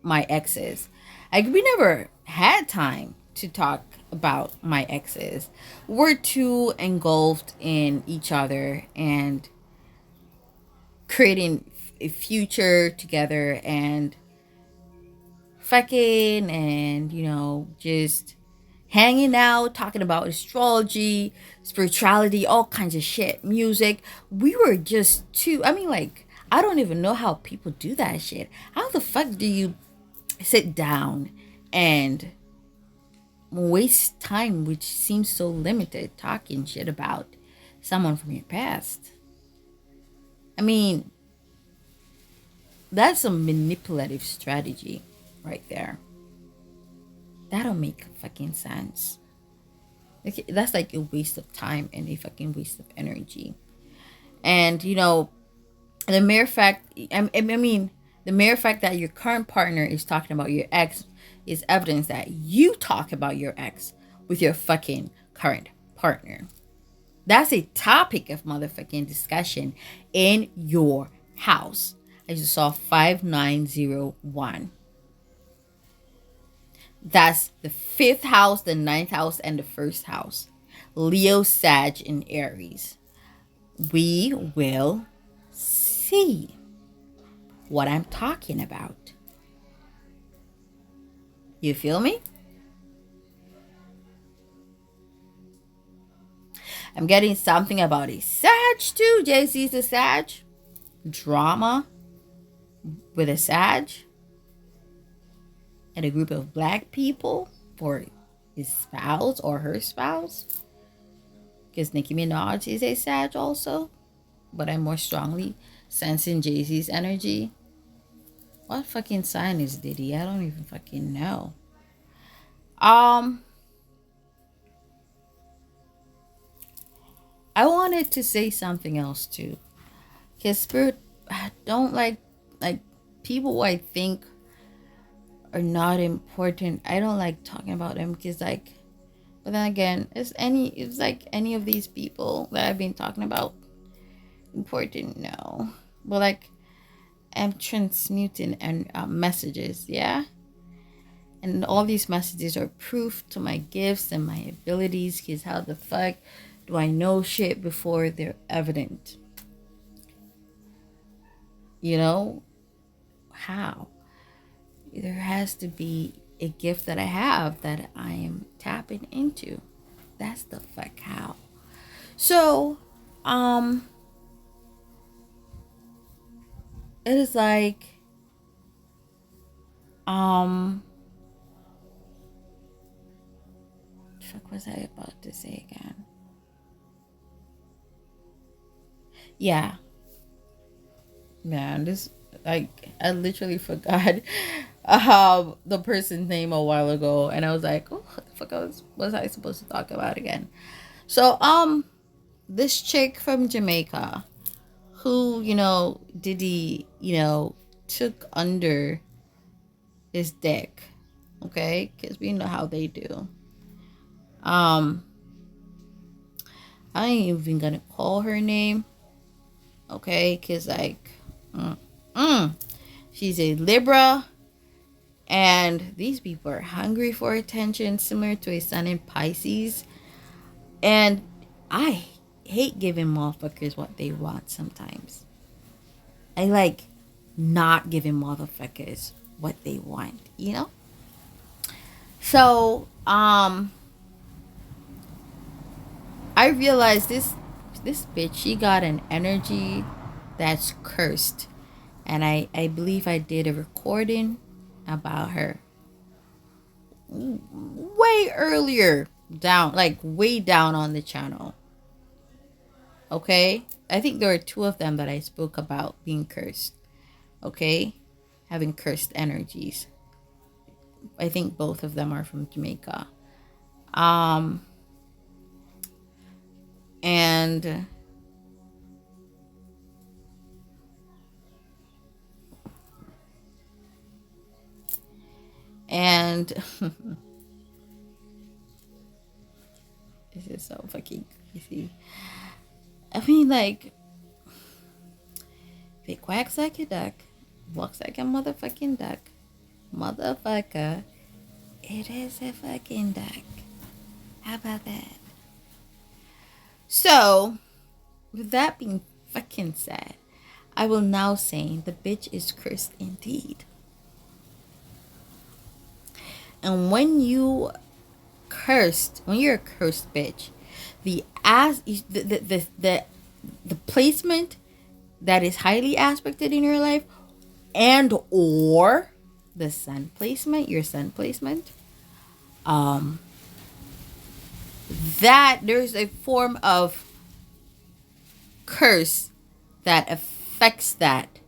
my exes. Like, we never had time to talk about my exes. We're too engulfed in each other and creating a future together and fucking, and just hanging out, talking about astrology, spirituality, all kinds of shit, music. We were just too, I mean, like, I don't even know how people do that shit. How the fuck do you sit down and waste time, which seems so limited, talking shit about someone from your past? I mean, that's a manipulative strategy right there. That don't make fucking sense. Like, that's like a waste of time and a fucking waste of energy. And the mere fact, I mean, the mere fact that your current partner is talking about your ex is evidence that you talk about your ex with your fucking current partner. That's a topic of motherfucking discussion in your house. I just saw 5901. That's the fifth house, the ninth house, and the first house. Leo, Sag, and Aries. We will see what I'm talking about. You feel me? I'm getting something about a Sag too. Jay-Z's a Sag. Drama with a Sag. And a group of black people for his spouse or her spouse. Because Nicki Minaj is a Sag also. But I'm more strongly sensing Jay-Z's energy. What fucking sign is Diddy? I don't even fucking know. Um, I wanted to say something else too. Cause spirit, I don't like people I think are not important. I don't like talking about them because like, but then again, it's like any of these people that I've been talking about important? No, but like I'm transmuting and messages, yeah. And all these messages are proof to my gifts and my abilities. Because how the fuck do I know shit before they're evident? You know? How? There has to be a gift that I have that I am tapping into. That's the fuck how. So, it is like, fuck was I about to say again? Yeah, man, this like I literally forgot the person's name a while ago, and I was like, oh, what the fuck was I supposed to talk about again? So this chick from Jamaica, who Diddy took under his dick, okay, because we know how they do. I ain't even gonna call her name, okay, because like, she's a Libra. And these people are hungry for attention, similar to a sun in Pisces. And I hate giving motherfuckers what they want sometimes. I like not giving motherfuckers what they want, you know? So, I realized this bitch, she got an energy that's cursed. And I believe I did a recording about her way earlier down, like way down on the channel. Okay? I think there are two of them that I spoke about being cursed. Okay? Having cursed energies. I think both of them are from Jamaica. And this is so fucking crazy. I mean, like, if it quacks like a duck, walks like a motherfucking duck, motherfucker, it is a fucking duck. How about that? So, with that being fucking said, I will now say the bitch is cursed indeed. And when you're a cursed bitch, the placement that is highly aspected in your life, and or the sun placement, your sun placement, that there's a form of curse that affects that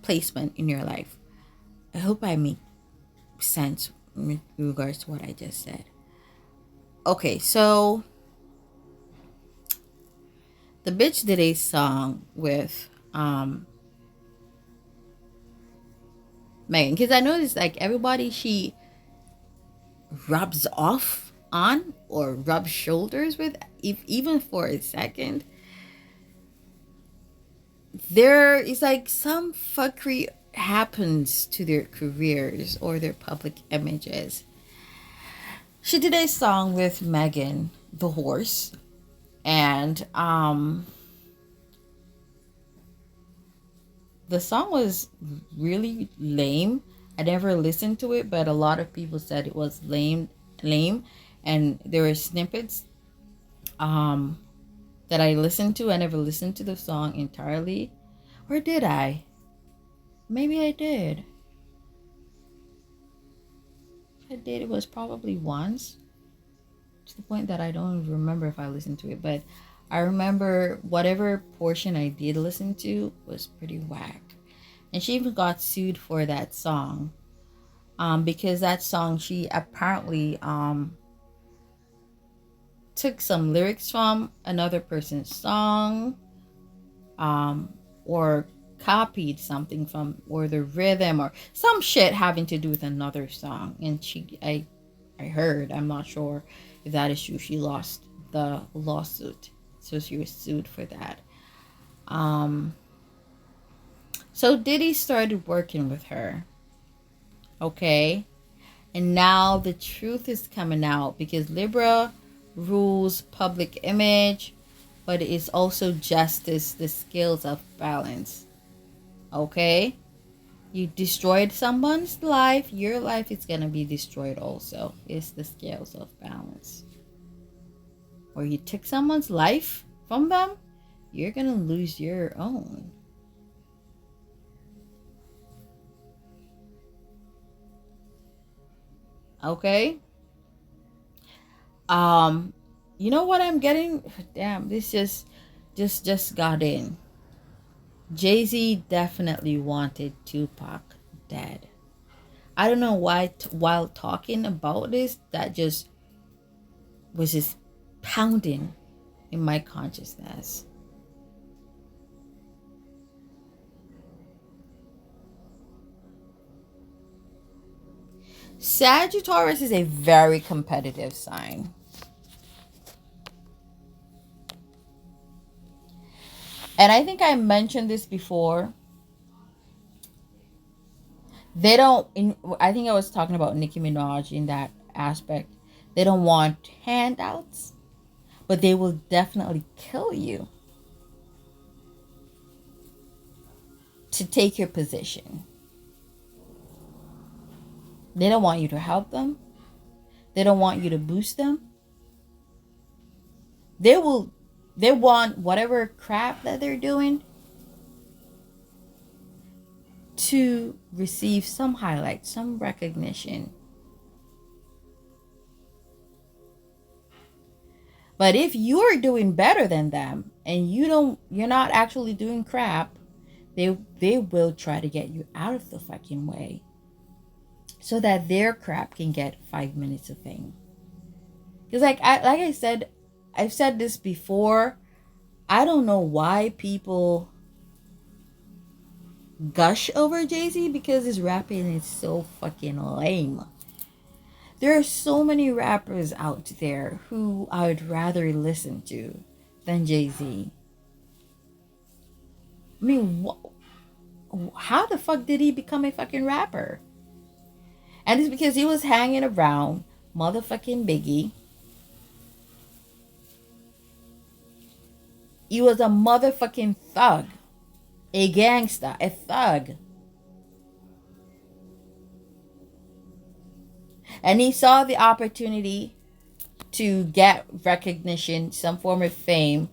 placement in your life. I hope I make sense in regards to what I just said. Okay, so the bitch did a song with Megan, because I noticed like everybody she rubs off on or rubs shoulders with, if even for a second, there is like some fuckery happens to their careers or their public images. She did a song with Megan, the horse, and the song was really lame. I never listened to it, but a lot of people said it was lame, and there were snippets that I listened to. I never listened to the song entirely, or did I? Maybe I did. If I did, it was probably once, to the point that I don't remember if I listened to it, but I remember whatever portion I did listen to was pretty whack. And she even got sued for that song. Because that song she apparently took some lyrics from another person's song, um, or copied something from, or the rhythm or some shit having to do with another song. And I heard, I'm not sure if that is true, she lost the lawsuit, so she was sued for that. Um, so Diddy started working with her, okay, and now the truth is coming out because Libra rules public image, but it is also justice, the scales of balance. Okay? You destroyed someone's life, your life is going to be destroyed also. It's the scales of balance. Or you took someone's life from them, you're going to lose your own. Okay? Um, you know what I'm getting? Damn, this just got in. Jay-Z definitely wanted Tupac dead. I don't know why while talking about this, that just was just pounding in my consciousness. Sagittarius is a very competitive sign. And I think I mentioned this before. They don't, I think I was talking about Nicki Minaj in that aspect. They don't want handouts, but they will definitely kill you to take your position. They don't want you to help them. They don't want you to boost them. They want whatever crap that they're doing to receive some highlight, some recognition. But if you're doing better than them and you're not actually doing crap, they will try to get you out of the fucking way so that their crap can get 5 minutes of fame. Because like I said, I've said this before. I don't know why people gush over Jay-Z because his rapping is so fucking lame. There are so many rappers out there who I would rather listen to than Jay-Z. I mean, how the fuck did he become a fucking rapper? And it's because he was hanging around motherfucking Biggie. He was a motherfucking thug. A gangster. A thug. And he saw the opportunity to get recognition, some form of fame,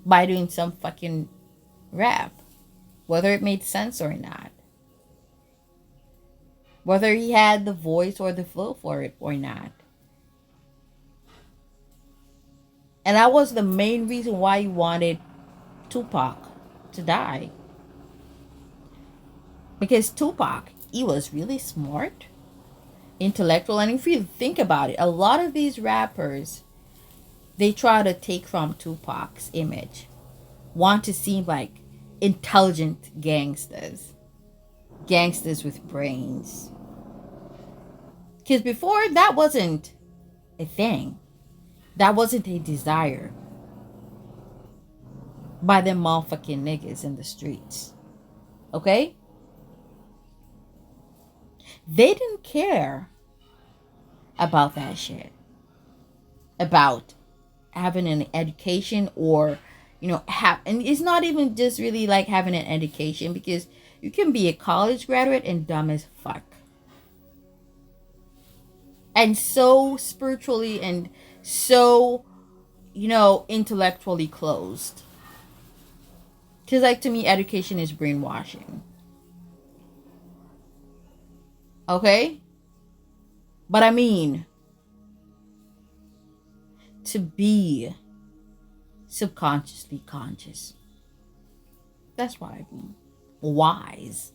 by doing some fucking rap. Whether it made sense or not. Whether he had the voice or the flow for it or not. And that was the main reason why he wanted Tupac to die. Because Tupac, he was really smart, intellectual, and if you think about it, a lot of these rappers, they try to take from Tupac's image, want to seem like intelligent gangsters, gangsters with brains. Because before, that wasn't a thing. That wasn't a desire by them motherfucking niggas in the streets. Okay? They didn't care about that shit. About having an education or, and it's not even just really like having an education, because you can be a college graduate and dumb as fuck. And so spiritually and so, intellectually closed. Because, like, to me, education is brainwashing. Okay? But I mean, to be subconsciously conscious. That's what I mean. wise.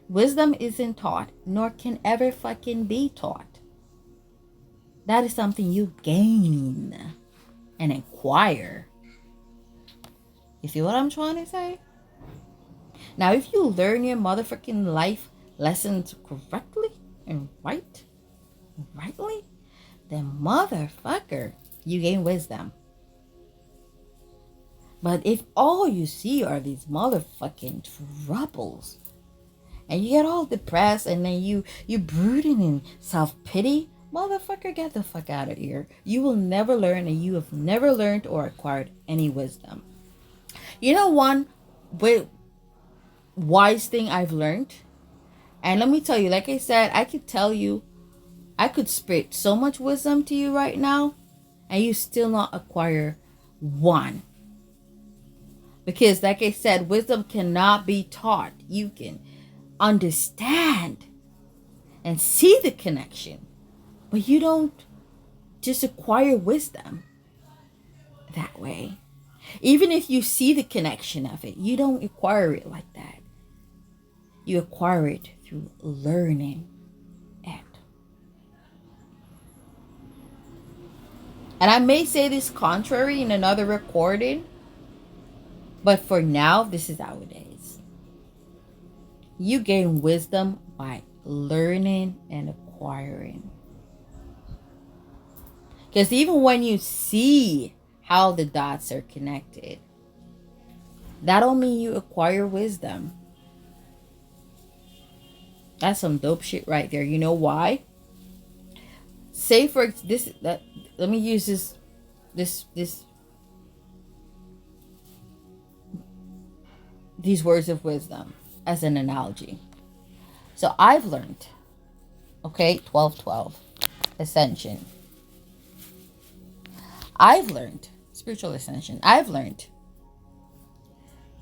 Wisdom isn't taught, nor can ever fucking be taught. That is something you gain and acquire. You see what I'm trying to say? Now, if you learn your motherfucking life lessons correctly and rightly, then motherfucker, you gain wisdom. But if all you see are these motherfucking troubles, and you get all depressed, and then you brooding in self-pity, motherfucker, get the fuck out of here. You will never learn, and you have never learned or acquired any wisdom. You know, one wise thing I've learned, and let me tell you, like I said, I could spit so much wisdom to you right now, and you still not acquire one. Because like I said, wisdom cannot be taught. You can understand and see the connection, but you don't just acquire wisdom that way. Even if you see the connection of it, you don't acquire it like that. You acquire it through learning it. And I may say this contrary in another recording, but for now, this is how it is. You gain wisdom by learning and acquiring. Because even when you see how the dots are connected, that don't mean you acquire wisdom. That's some dope shit right there. You know why? Say for this, let me use these words of wisdom as an analogy. So I've learned, okay, 12-12, ascension. I've learned, spiritual ascension. I've learned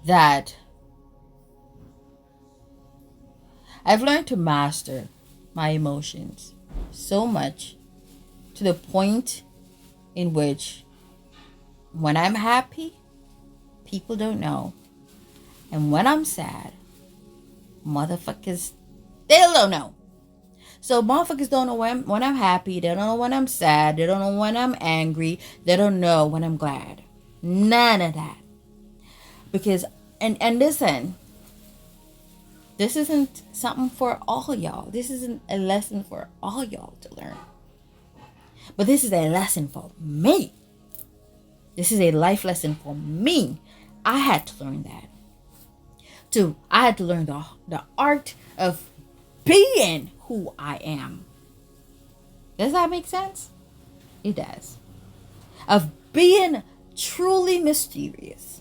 that I've learned to master my emotions so much to the point in which when I'm happy, people don't know. And when I'm sad, motherfuckers, they don't know. So motherfuckers don't know when I'm happy. They don't know when I'm sad. They don't know when I'm angry. They don't know when I'm glad. None of that. Because, and listen, this isn't something for all y'all. This isn't a lesson for all y'all to learn. But this is a lesson for me. This is a life lesson for me. I had to learn that. I had to learn the art of being who I am. Does that make sense? It does. Of being truly mysterious.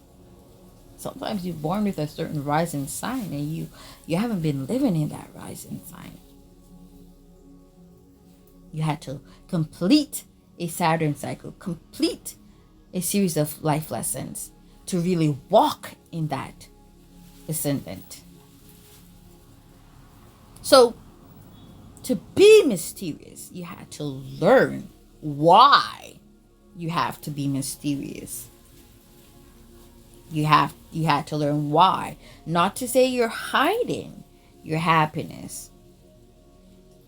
Sometimes you're born with a certain rising sign and you haven't been living in that rising sign. You had to complete a Saturn cycle, complete a series of life lessons to really walk in that ascendant. So, to be mysterious, you had to learn why you have to be mysterious. You had to learn why. Not to say you're hiding your happiness,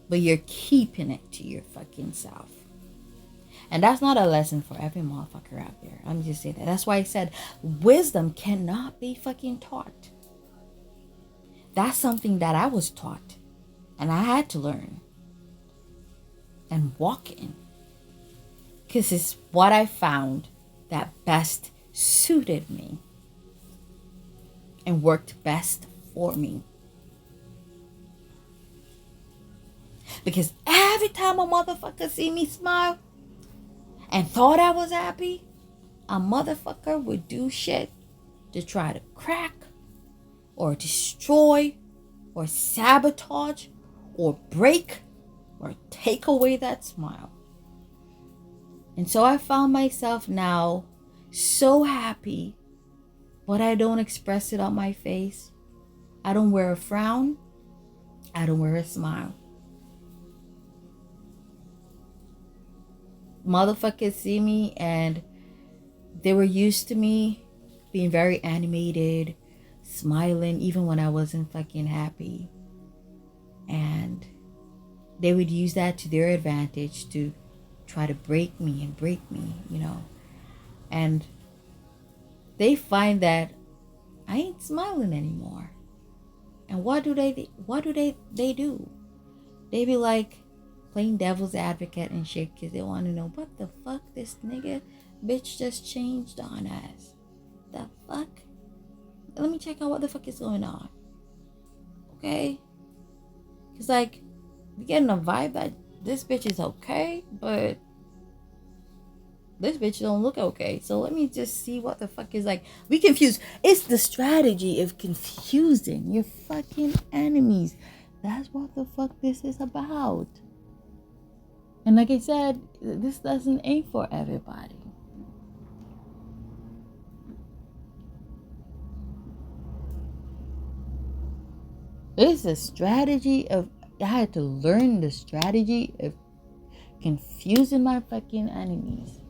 but you're keeping it to your fucking self. And that's not a lesson for every motherfucker out there. I'm just saying that. That's why I said wisdom cannot be fucking taught. That's something that I was taught. And I had to learn. And walk in. Because it's what I found that best suited me. And worked best for me. Because every time a motherfucker see me smile and thought I was happy, a motherfucker would do shit to try to crack or destroy or sabotage or break or take away that smile. And so I found myself now so happy, but I don't express it on my face. I don't wear a frown. I don't wear a smile. Motherfuckers see me and they were used to me being very animated, smiling even when I wasn't fucking happy. And they would use that to their advantage to try to break me and break me, And they find that I ain't smiling anymore. And what do they do? They be like playing devil's advocate and shit because they want to know what the fuck this nigga bitch just changed on us. The fuck? Let me check out what the fuck is going on. Okay? Because like, we're getting a vibe that this bitch is okay, but this bitch don't look okay. So let me just see what the fuck is like. We confused. It's the strategy of confusing your fucking enemies. That's what the fuck this is about. And like I said, this doesn't aim for everybody. It's a strategy of, I had to learn the strategy of confusing my fucking enemies.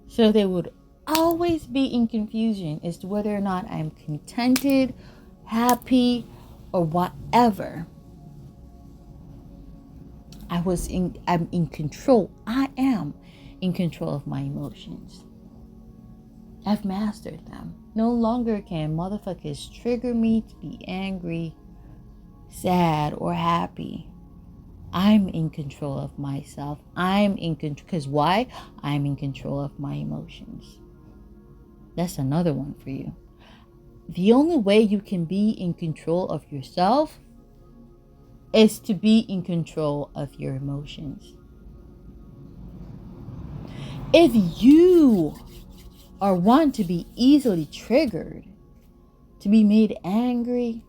So they would always be in confusion as to whether or not I'm contented, happy, or whatever. I'm in control. I am in control of my emotions. I've mastered them. No longer can motherfuckers trigger me to be angry, sad, or happy. I'm in control of myself. I'm in control. Because why? I'm in control of my emotions. That's another one for you. The only way you can be in control of yourself is to be in control of your emotions. If you are one to be easily triggered, to be made angry,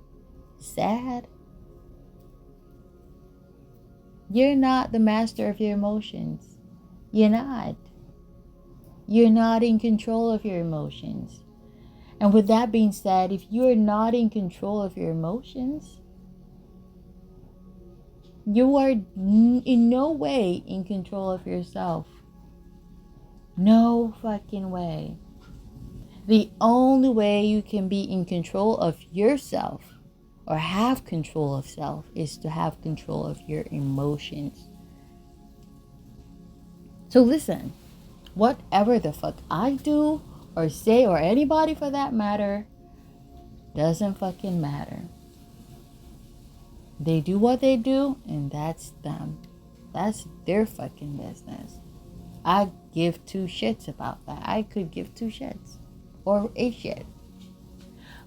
sad, you're not the master of your emotions. You're not. You're not in control of your emotions. And with that being said, if you're not in control of your emotions, you are in no way in control of yourself. No fucking way. The only way you can be in control of yourself or have control of self is to have control of your emotions. So listen, whatever the fuck I do or say, or anybody for that matter, doesn't fucking matter. They do what they do, and that's them. That's their fucking business. I give two shits about that. I could give two shits. Or a shit.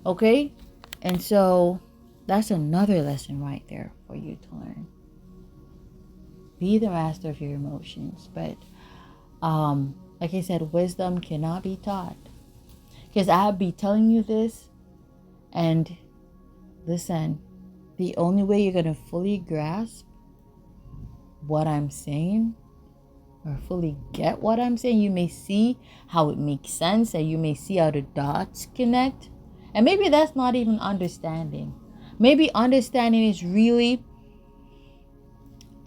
Okay? And so, that's another lesson right there for you to learn. Be the master of your emotions. But, like I said, wisdom cannot be taught. Because I'll be telling you this, and listen, the only way you're going to fully grasp what I'm saying, or fully get what I'm saying, you may see how it makes sense, and you may see how the dots connect. And maybe that's not even understanding. Maybe understanding is really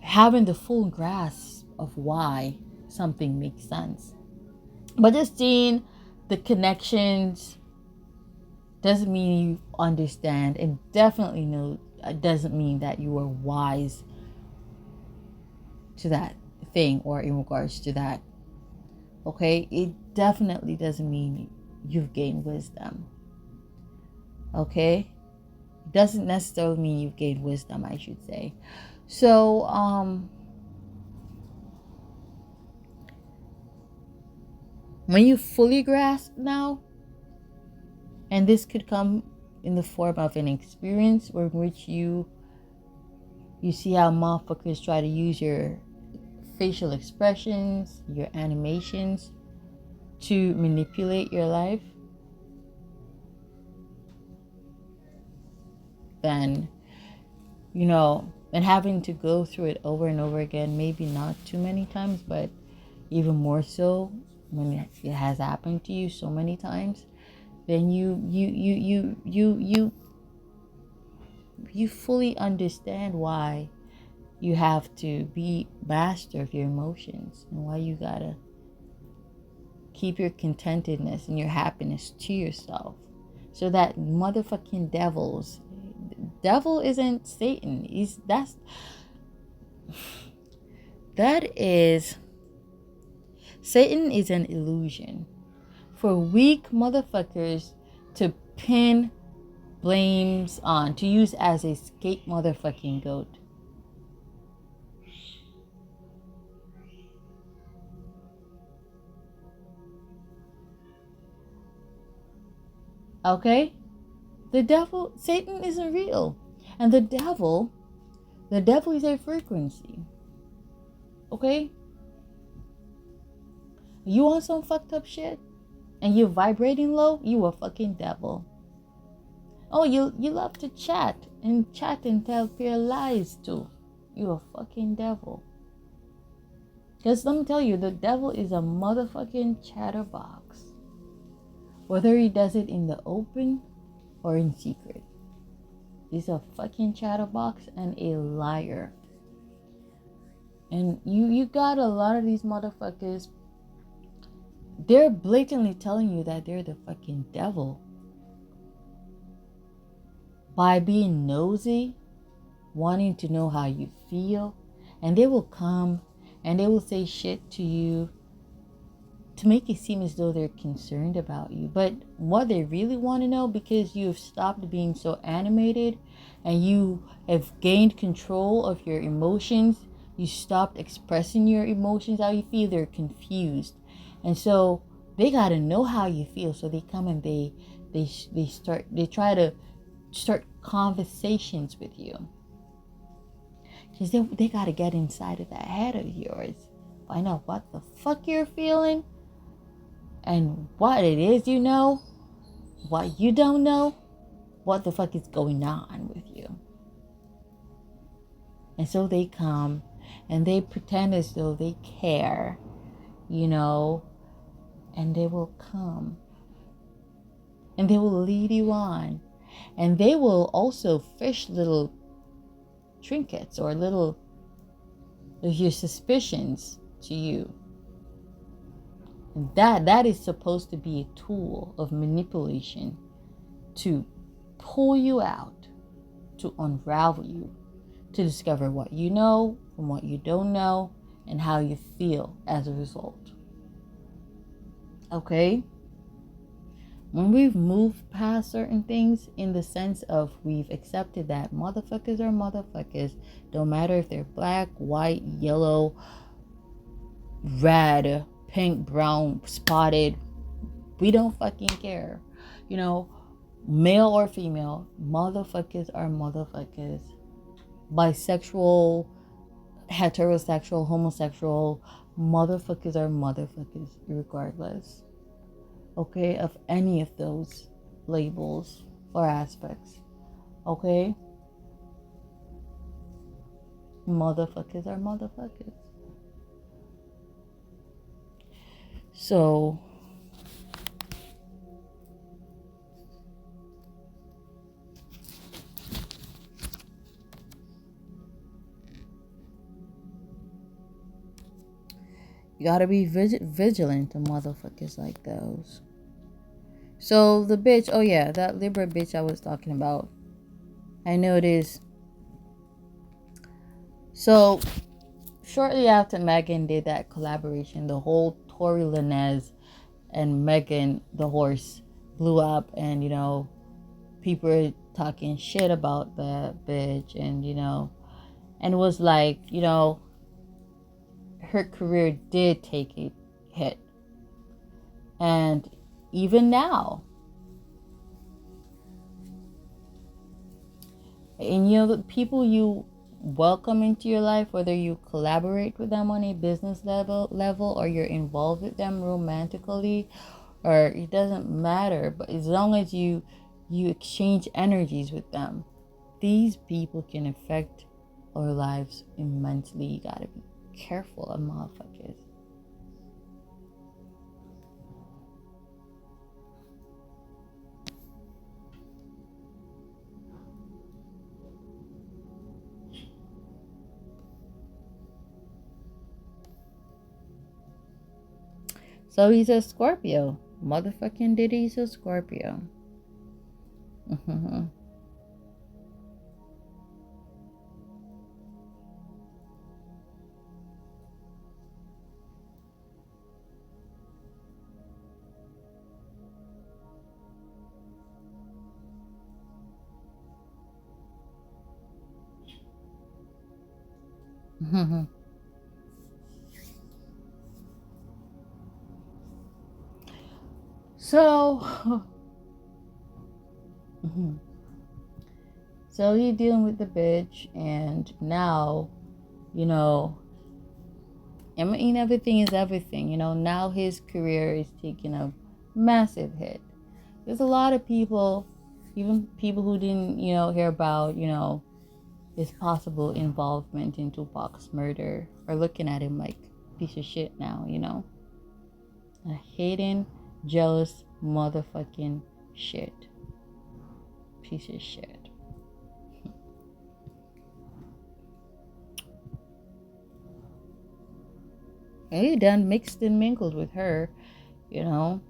having the full grasp of why something makes sense. But just seeing the connections doesn't mean you understand, and definitely doesn't mean that you are wise to that thing or in regards to that. Okay? It definitely doesn't mean you've gained wisdom. Okay? It doesn't necessarily mean you've gained wisdom, I should say. So, when you fully grasp now, and this could come in the form of an experience in which you see how motherfuckers try to use your facial expressions, your animations to manipulate your life, then, and having to go through it over and over again, maybe not too many times, but even more so when it has happened to you so many times, then you fully understand why you have to be master of your emotions, and why you gotta keep your contentedness and your happiness to yourself. So that motherfucking devil isn't Satan. That is Satan is an illusion for weak motherfuckers to pin blames on, to use as a scape motherfucking goat. Okay? Satan isn't real. And the devil is a frequency. Okay? You want some fucked up shit? And you're vibrating low? You a fucking devil. Oh, you love to chat and tell pure lies too. You a fucking devil. Because let me tell you, the devil is a motherfucking chatterbox. Whether he does it in the open or in secret. He's a fucking chatterbox and a liar. And you got a lot of these motherfuckers. They're blatantly telling you that they're the fucking devil. By being nosy, wanting to know how you feel. And they will come and they will say shit to you to make it seem as though they're concerned about you. But what they really want to know, because you've stopped being so animated and you have gained control of your emotions, you stopped expressing your emotions, how you feel, they're confused. And so they got to know how you feel. So they come and they try to start conversations with you. Because they got to get inside of that head of yours. Find out what the fuck you're feeling. And what it is you know, what you don't know, what the fuck is going on with you. And so they come and they pretend as though they care, and they will come and they will lead you on. And they will also fish little trinkets or little of your suspicions to you. That is supposed to be a tool of manipulation to pull you out, to unravel you, to discover what you know from what you don't know and how you feel as a result. Okay? When we've moved past certain things in the sense of we've accepted that motherfuckers are motherfuckers, don't matter if they're black, white, yellow, red, pink, brown, spotted, we don't fucking care. Male or female, motherfuckers are motherfuckers. Bisexual, heterosexual, homosexual, motherfuckers are motherfuckers regardless. Okay, of any of those labels or aspects. Okay? Motherfuckers are motherfuckers. So you gotta be vigilant to motherfuckers like those. So the bitch, oh yeah, that Libra bitch I was talking about. I noticed. So shortly after Megan did that collaboration, the whole Tory Lanez and Megan the horse blew up, and people were talking shit about that bitch, and and it was like, her career did take a hit. And even now, and the people you welcome into your life, whether you collaborate with them on a business level or you're involved with them romantically, or it doesn't matter, but as long as you exchange energies with them, these people can affect our lives immensely. You gotta be careful of motherfuckers. So he's a Scorpio. Motherfucking Diddy's a Scorpio. Mm-hmm. Mm-hmm. So, mhm. So he dealing with the bitch, and now, you know, I mean, everything is everything. Now his career is taking a massive hit. There's a lot of people, even people who didn't, hear about, his possible involvement in Tupac's murder, are looking at him like piece of shit now. A hating, jealous motherfucking shit. Piece of shit. And he done mixed and mingled with her, you know.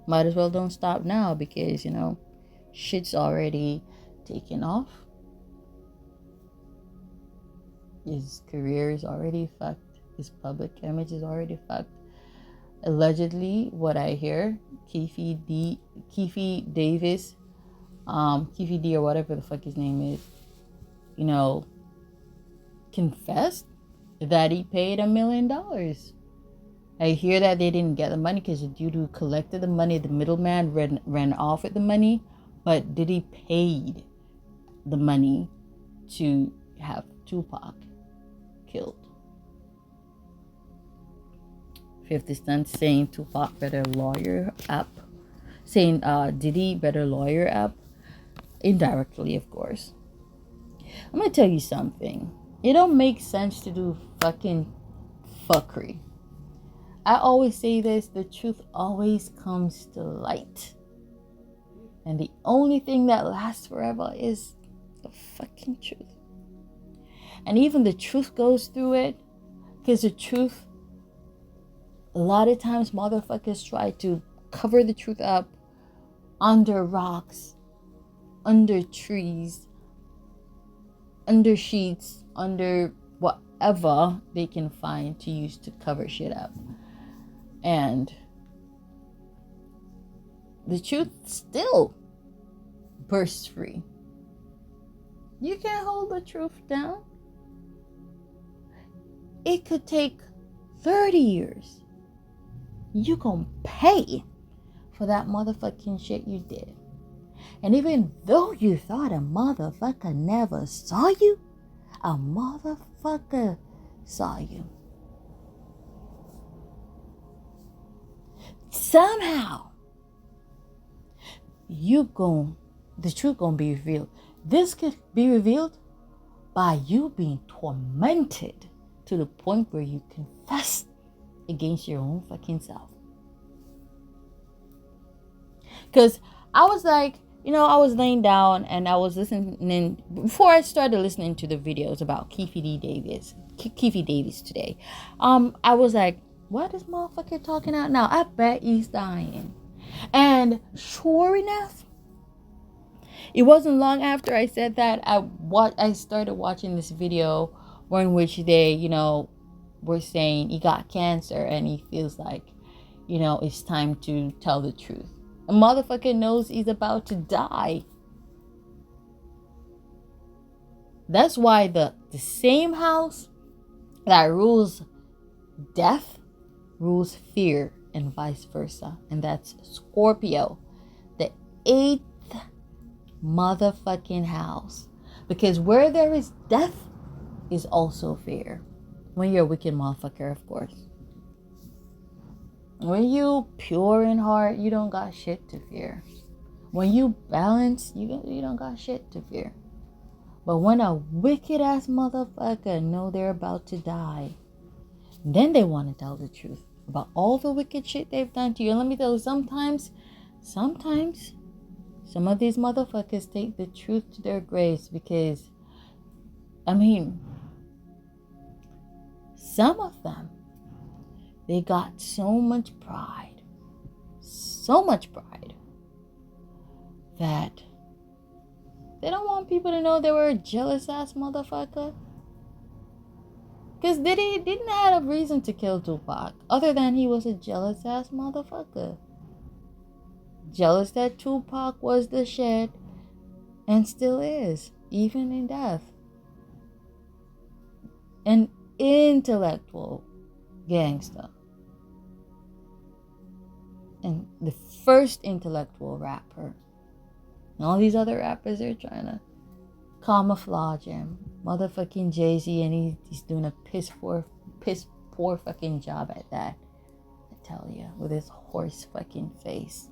Might as well don't stop now because, shit's already taken off. His career is already fucked. His public image is already fucked. Allegedly, what I hear, Keefy Davis, Keefy D or whatever the fuck his name is, confessed that he paid $1 million. I hear that they didn't get the money because the dude who collected the money, the middleman, ran off with the money, but Diddy paid the money to have Tupac killed. 50 Cent saying Tupac better lawyer up, saying Diddy better lawyer up, indirectly, of course. I'm gonna tell you something. It don't make sense to do fucking fuckery. I always say this, the truth always comes to light. And the only thing that lasts forever is the fucking truth. And even the truth goes through it, because the truth, a lot of times motherfuckers try to cover the truth up under rocks, under trees, under sheets, under whatever they can find to use to cover shit up. And the truth still bursts free. You can't hold the truth down. It could take 30 years. You gonna pay for that motherfucking shit you did. And even though you thought a motherfucker never saw you, a motherfucker saw you. Somehow, the truth gonna be revealed. This could be revealed by you being tormented to the point where you confess against your own fucking self. Because I was like, I was laying down and I was listening, before I started listening to the videos about Keefy Davis today. I was like, what is motherfucker talking out now? I bet he's dying. And sure enough, it wasn't long after I said that I started watching this video in which they, were saying he got cancer and he feels like, it's time to tell the truth. A motherfucker knows he's about to die. That's why the same house that rules death rules fear, and vice versa. And that's Scorpio, the 8th motherfucking house. Because where there is death is also fear. When you're a wicked motherfucker, of course. When you pure in heart, you don't got shit to fear. When you balance, you don't got shit to fear. But when a wicked ass motherfucker know they're about to die, then they want to tell the truth about all the wicked shit they've done to you. And let me tell you, sometimes some of these motherfuckers take the truth to their graves because, some of them, they got so much pride that they don't want people to know they were a jealous ass motherfucker. Because Diddy didn't have a reason to kill Tupac other than he was a jealous ass motherfucker. Jealous that Tupac was the shit and still is, even in death. An intellectual gangster. And the first intellectual rapper. And all these other rappers are trying to camouflage him. Motherfucking Jay-Z, and he's doing a piss poor fucking job at that. I tell you, with his horse fucking face.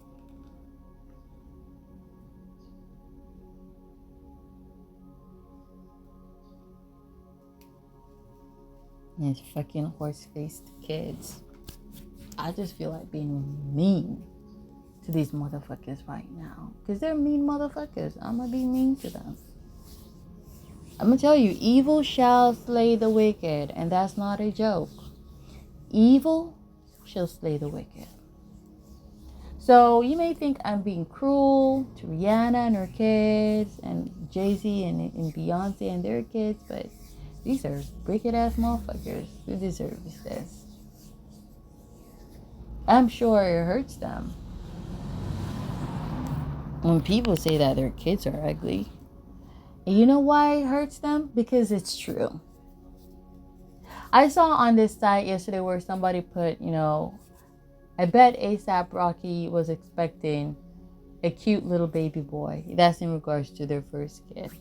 And his fucking horse-faced kids. I just feel like being mean to these motherfuckers right now. Because they're mean motherfuckers. I'm going to be mean to them. I'm going to tell you, evil shall slay the wicked. And that's not a joke. Evil shall slay the wicked. So you may think I'm being cruel to Rihanna and her kids, and Jay-Z and Beyonce and their kids, but these are wicked ass motherfuckers who deserve this. I'm sure it hurts them when people say that their kids are ugly. And you know why it hurts them? Because it's true. I saw on this site yesterday where somebody put, I bet ASAP Rocky was expecting a cute little baby boy. That's in regards to their first kid.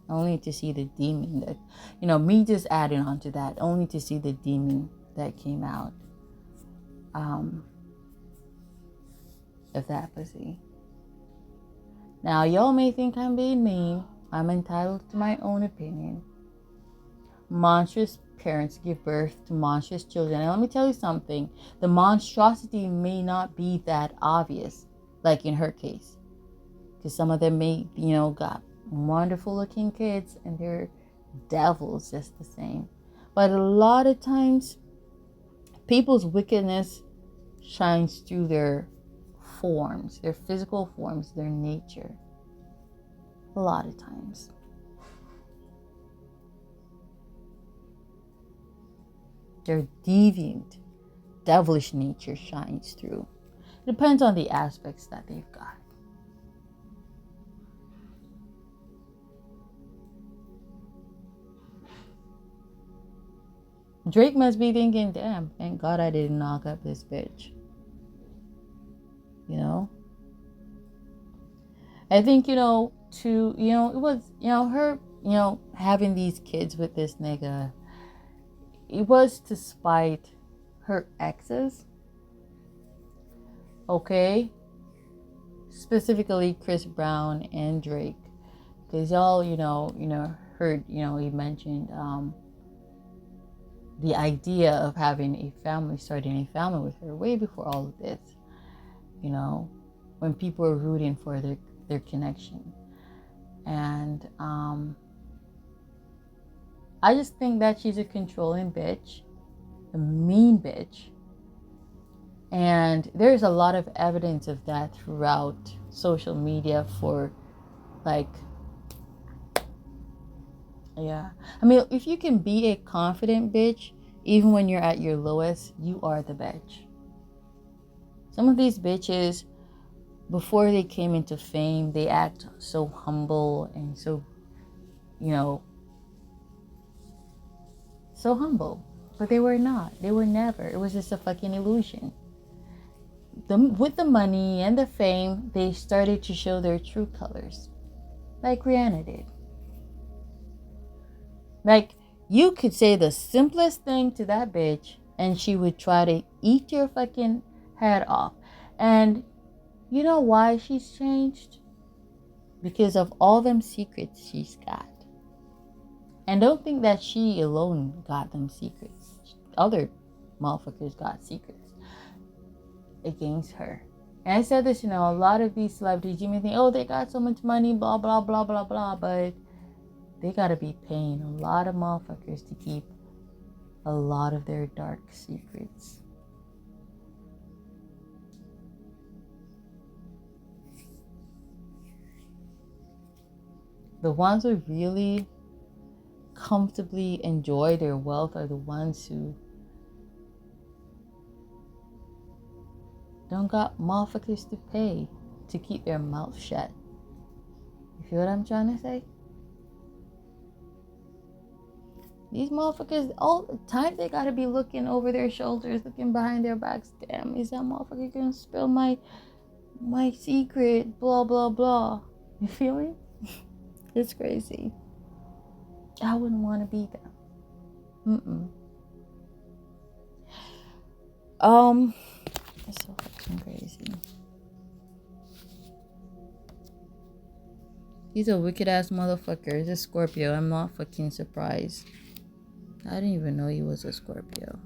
Only to see the demon that, me just adding on to that, only to see the demon that came out of that pussy. Now, y'all may think I'm being mean. I'm entitled to my own opinion. Monstrous parents give birth to monstrous children. And let me tell you something. The monstrosity may not be that obvious, like in her case. Because some of them may, got wonderful looking kids and they're devils just the same. But a lot of times, people's wickedness shines through their forms, their physical forms, their nature. A lot of times. Their deviant, devilish nature shines through. It depends on the aspects that they've got. Drake must be thinking, damn, thank God I didn't knock up this bitch. I think, it was, her, having these kids with this nigga, it was to spite her exes. Okay? Specifically Chris Brown and Drake. Because y'all, heard, he mentioned the idea of having a family, starting a family with her way before all of this. When people were rooting for their connection. And I just think that she's a controlling bitch, a mean bitch. And there's a lot of evidence of that throughout social media for, yeah. I mean, if you can be a confident bitch, even when you're at your lowest, you are the bitch. Some of these bitches, before they came into fame, they act so humble and so, so humble. But they were not. They were never. It was just a fucking illusion. With the money and the fame, they started to show their true colors. Like Rihanna did. Like, you could say the simplest thing to that bitch and she would try to eat your fucking head off. And you know why she's changed? Because of all them secrets she's got. And don't think that she alone got them secrets. Other motherfuckers got secrets against her. And I said this, a lot of these celebrities, you may think, oh, they got so much money, blah, blah, blah, blah, blah. But they gotta be paying a lot of motherfuckers to keep a lot of their dark secrets. The ones who really comfortably enjoy their wealth are the ones who don't got motherfuckers to pay to keep their mouth shut. You feel what I'm trying to say? These motherfuckers, all the time, they gotta be looking over their shoulders, looking behind their backs. Damn, is that motherfucker gonna spill my secret? Blah, blah, blah. You feel me? It's crazy. I wouldn't want to be them. It's so fucking crazy. He's a wicked ass motherfucker. He's a Scorpio. I'm not fucking surprised. I didn't even know he was a Scorpio.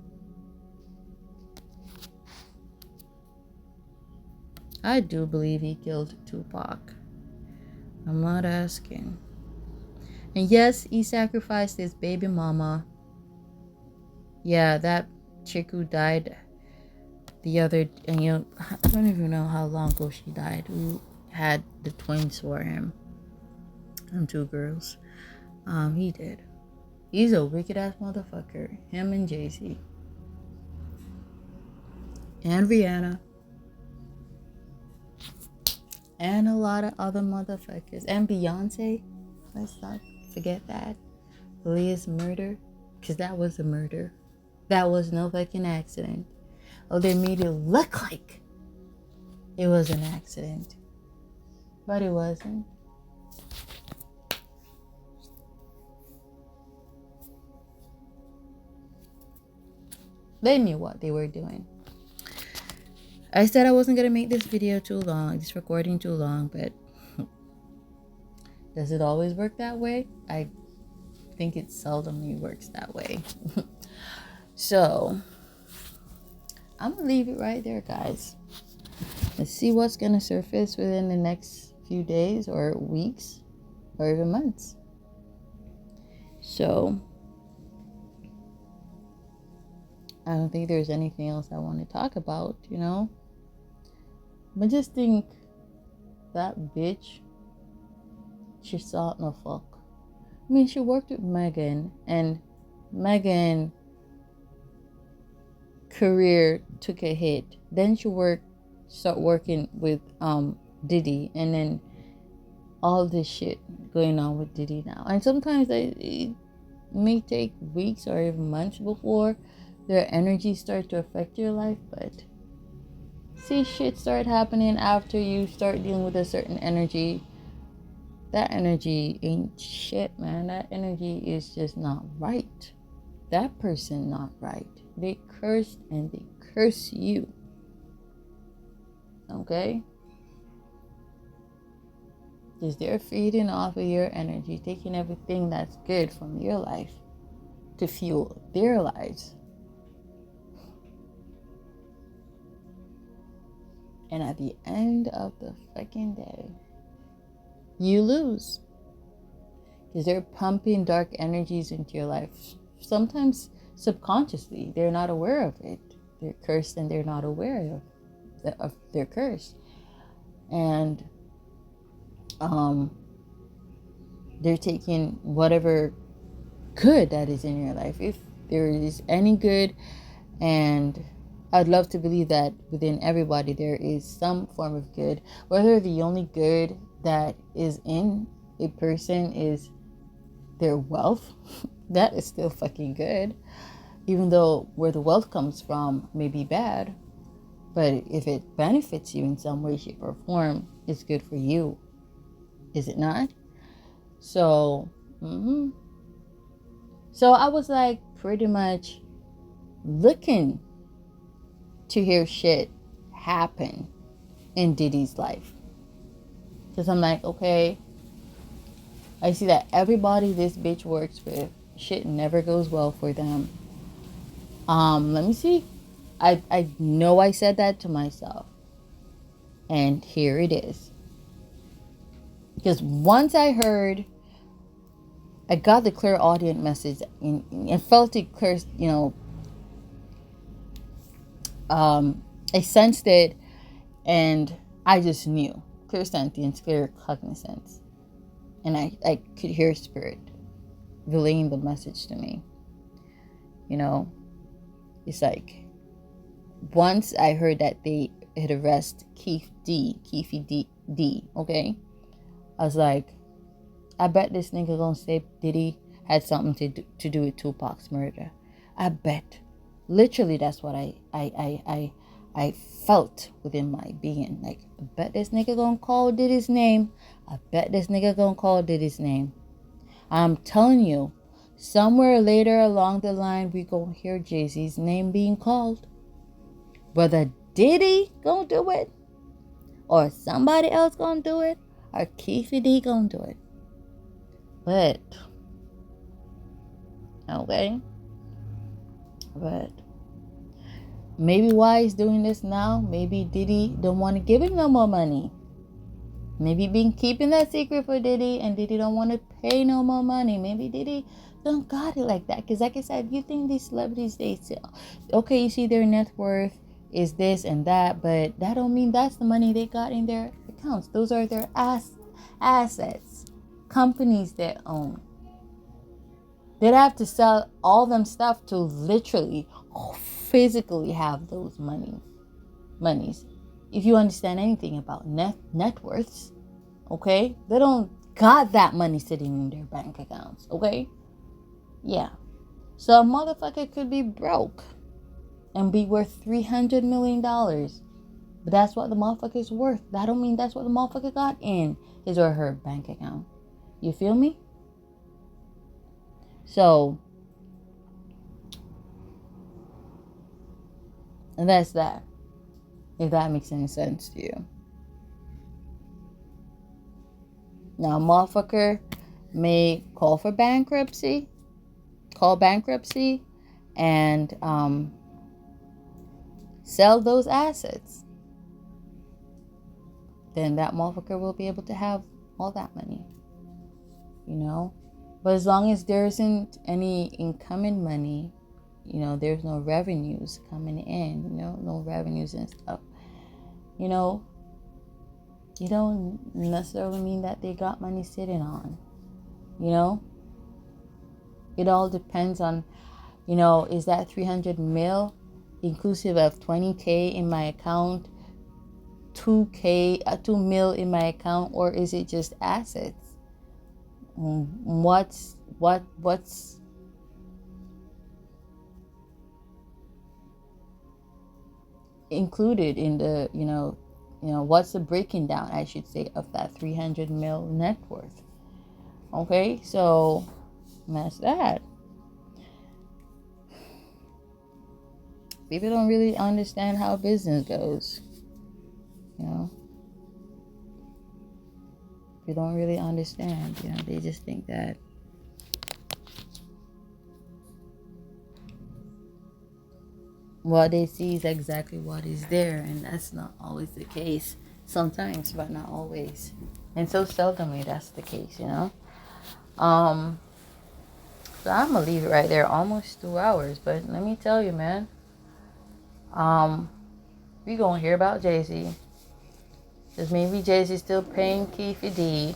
I do believe he killed Tupac. I'm not asking. And yes, he sacrificed his baby mama. Yeah, that chick who died and I don't even know how long ago she died, who had the twins for him. And 2 girls. He did. He's a wicked ass motherfucker. Him and Jay-Z. And Rihanna. And a lot of other motherfuckers. And Beyonce. Let's not forget that. Leah's murder. Because that was a murder. That was no fucking accident. Oh, they made it look like it was an accident. But it wasn't. They knew what they were doing. I said I wasn't going to make this video too long, this recording too long, but does it always work that way? I think it seldomly works that way. So, I'm going to leave it right there, guys. Let's see what's going to surface within the next few days or weeks or even months. So, I don't think there's anything else I want to talk about, But just think, that bitch, she saw no fuck. I mean, she worked with Megan, and Megan career took a hit. Then she start working with Diddy, and then all this shit going on with Diddy now. And sometimes it may take weeks or even months before their energy start to affect your life, but see, shit start happening after you start dealing with a certain energy. That energy ain't shit, man. That energy is just not right. That person not right. They cursed and they curse you. Okay? Because they're feeding off of your energy, taking everything that's good from your life to fuel their lives. And at the end of the fucking day, you lose. Because they're pumping dark energies into your life. Sometimes subconsciously, they're not aware of it. They're cursed and they're not aware of their curse. And they're taking whatever good that is in your life. If there is any good, and I'd love to believe that within everybody there is some form of good. Whether the only good that is in a person is their wealth, that is still fucking good. Even though where the wealth comes from may be bad, but if it benefits you in some way, shape, or form, it's good for you. Is it not? So, So I was like pretty much looking to hear shit happen in Diddy's life. Because I'm like, okay, I see that everybody this bitch works with, shit never goes well for them. Let me see. I know I said that to myself. And here it is. Because once I got the clear audience message and felt it clear, I sensed it, and I just knew. Clear sentience, clear cognizance. And I could hear spirit relaying the message to me. You know, it's like once I heard that they had arrested keefy D, okay? I was like, I bet this nigga gonna say Diddy had something to do with Tupac's murder. I bet. Literally, that's what I felt within my being. Like, I bet this nigga gonna call Diddy's name. I bet this nigga gonna call Diddy's name. I'm telling you, somewhere later along the line, we gonna hear Jay-Z's name being called. Whether Diddy gonna do it, or somebody else gonna do it, or Keefy D gonna do it. But, okay. But maybe why he's doing this now, maybe Diddy don't want to give him no more money. Maybe been keeping that secret for Diddy, and Diddy don't want to pay no more money. Maybe Diddy don't got it like that. Because like I said, you think these celebrities, they say, okay, you see their net worth is this and that, but that don't mean that's the money they got in their accounts. Those are their assets, companies they own. They'd have to sell all them stuff to literally physically have those monies. If you understand anything about net worths, okay? They don't got that money sitting in their bank accounts, okay? Yeah. So a motherfucker could be broke and be worth $300 million. But that's what the motherfucker's worth. That don't mean that's what the motherfucker got in his or her bank account. You feel me? So, and that's that. If that makes any sense to you. Now, a motherfucker may call bankruptcy, and sell those assets. Then that motherfucker will be able to have all that money. You know? But as long as there isn't any incoming money, you know, there's no revenues coming in, you know, no revenues and stuff, you know, you don't necessarily mean that they got money sitting on, you know. It all depends on, you know, is that 300 mil inclusive of 20K in my account, 2 mil in my account, or is it just assets? What's included in the, you know, what's the breaking down, I should say, of that 300 mil net worth? Okay, so that's that. People don't really understand how business goes, you know. They don't really understand, you know. They just think that what they see is exactly what is there, and that's not always the case. Sometimes, but not always, and so seldomly that's the case, you know. So I'm gonna leave it right there. Almost 2 hours, but let me tell you, man. We gonna hear about Jay-Z. Because maybe Jay-Z still paying Keefy D.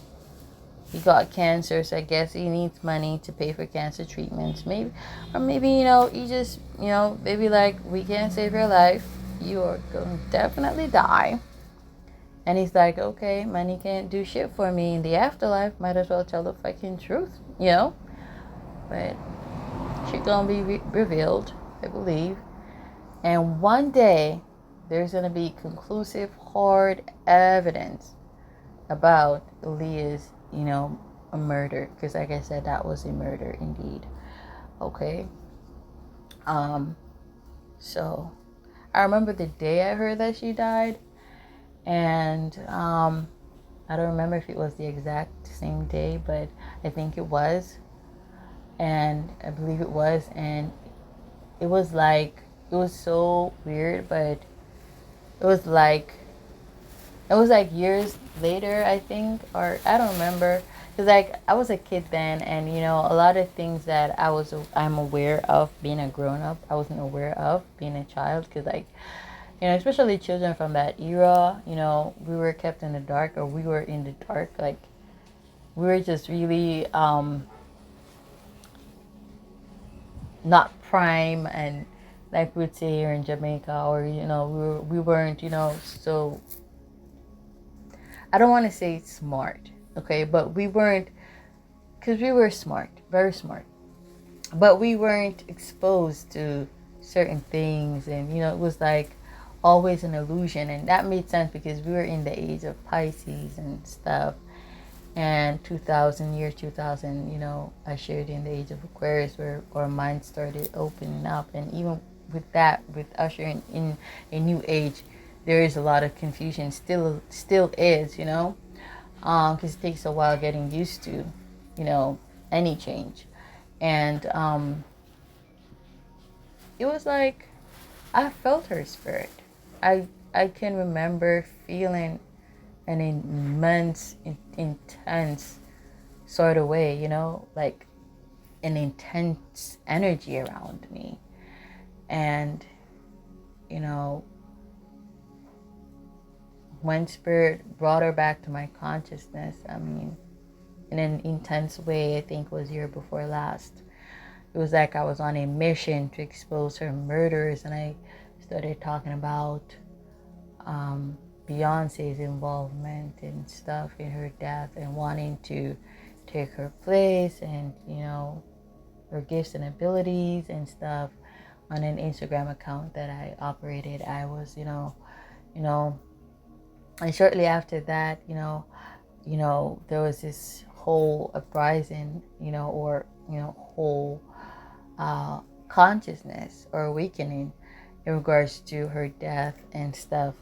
He got cancer, so I guess he needs money to pay for cancer treatments. Maybe, or maybe, you know, he just, you know, maybe like, we can't save your life. You are going to definitely die. And he's like, okay, money can't do shit for me in the afterlife. Might as well tell the fucking truth, you know? But shit gonna be revealed, I believe. And one day, there's gonna be conclusive, hard evidence about Aaliyah's, you know, a murder. Because like I said, that was a murder indeed. Okay. So I remember the day I heard that she died. And I don't remember if it was the exact same day, but I think it was. And I believe it was. And it was like, it was so weird, but it was like years later, I think, or I don't remember. Because like, I was a kid then, and you know, a lot of things that I'm aware of being a grown-up, I wasn't aware of being a child. Because like, you know, especially children from that era, you know, we were kept in the dark, or we were in the dark. Like, we were just really not prime, and like we'd say here in Jamaica, or we weren't, so I don't want to say smart, okay, but we weren't, because we were smart, very smart, but we weren't exposed to certain things, and it was like always an illusion, and that made sense because we were in the age of Pisces and stuff, and 2000, I shared in the age of Aquarius, where our minds started opening up, and even with that, with ushering in a new age, there is a lot of confusion, still is, because it takes a while getting used to, any change. And it was like I felt her spirit. I can remember feeling an immense, intense sort of way, like an intense energy around me. And, when spirit brought her back to my consciousness, I mean, in an intense way, I think was year before last. It was like I was on a mission to expose her murders, and I started talking about Beyonce's involvement and stuff in her death, and wanting to take her place, and her gifts and abilities and stuff on an Instagram account that I operated. I was, and shortly after that, there was this whole uprising, or whole consciousness or awakening in regards to her death and stuff.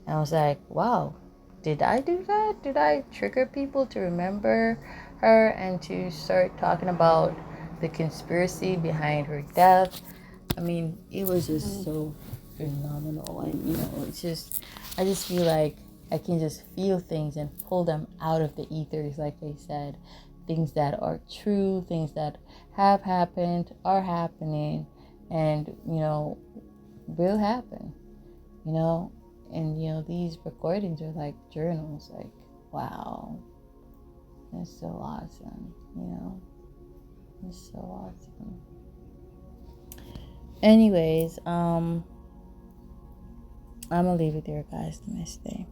And I was like, wow, did I do that? Did I trigger people to remember her and to start talking about the conspiracy behind her death? I mean, it was just so phenomenal. And, it's just, I just feel like I can just feel things and pull them out of the ethers, like I said. Things that are true, things that have happened, are happening, and, will happen, And, these recordings are like journals, like, wow, it's so awesome, It's so awesome. Anyways, I'm gonna leave it there, guys. Namaste.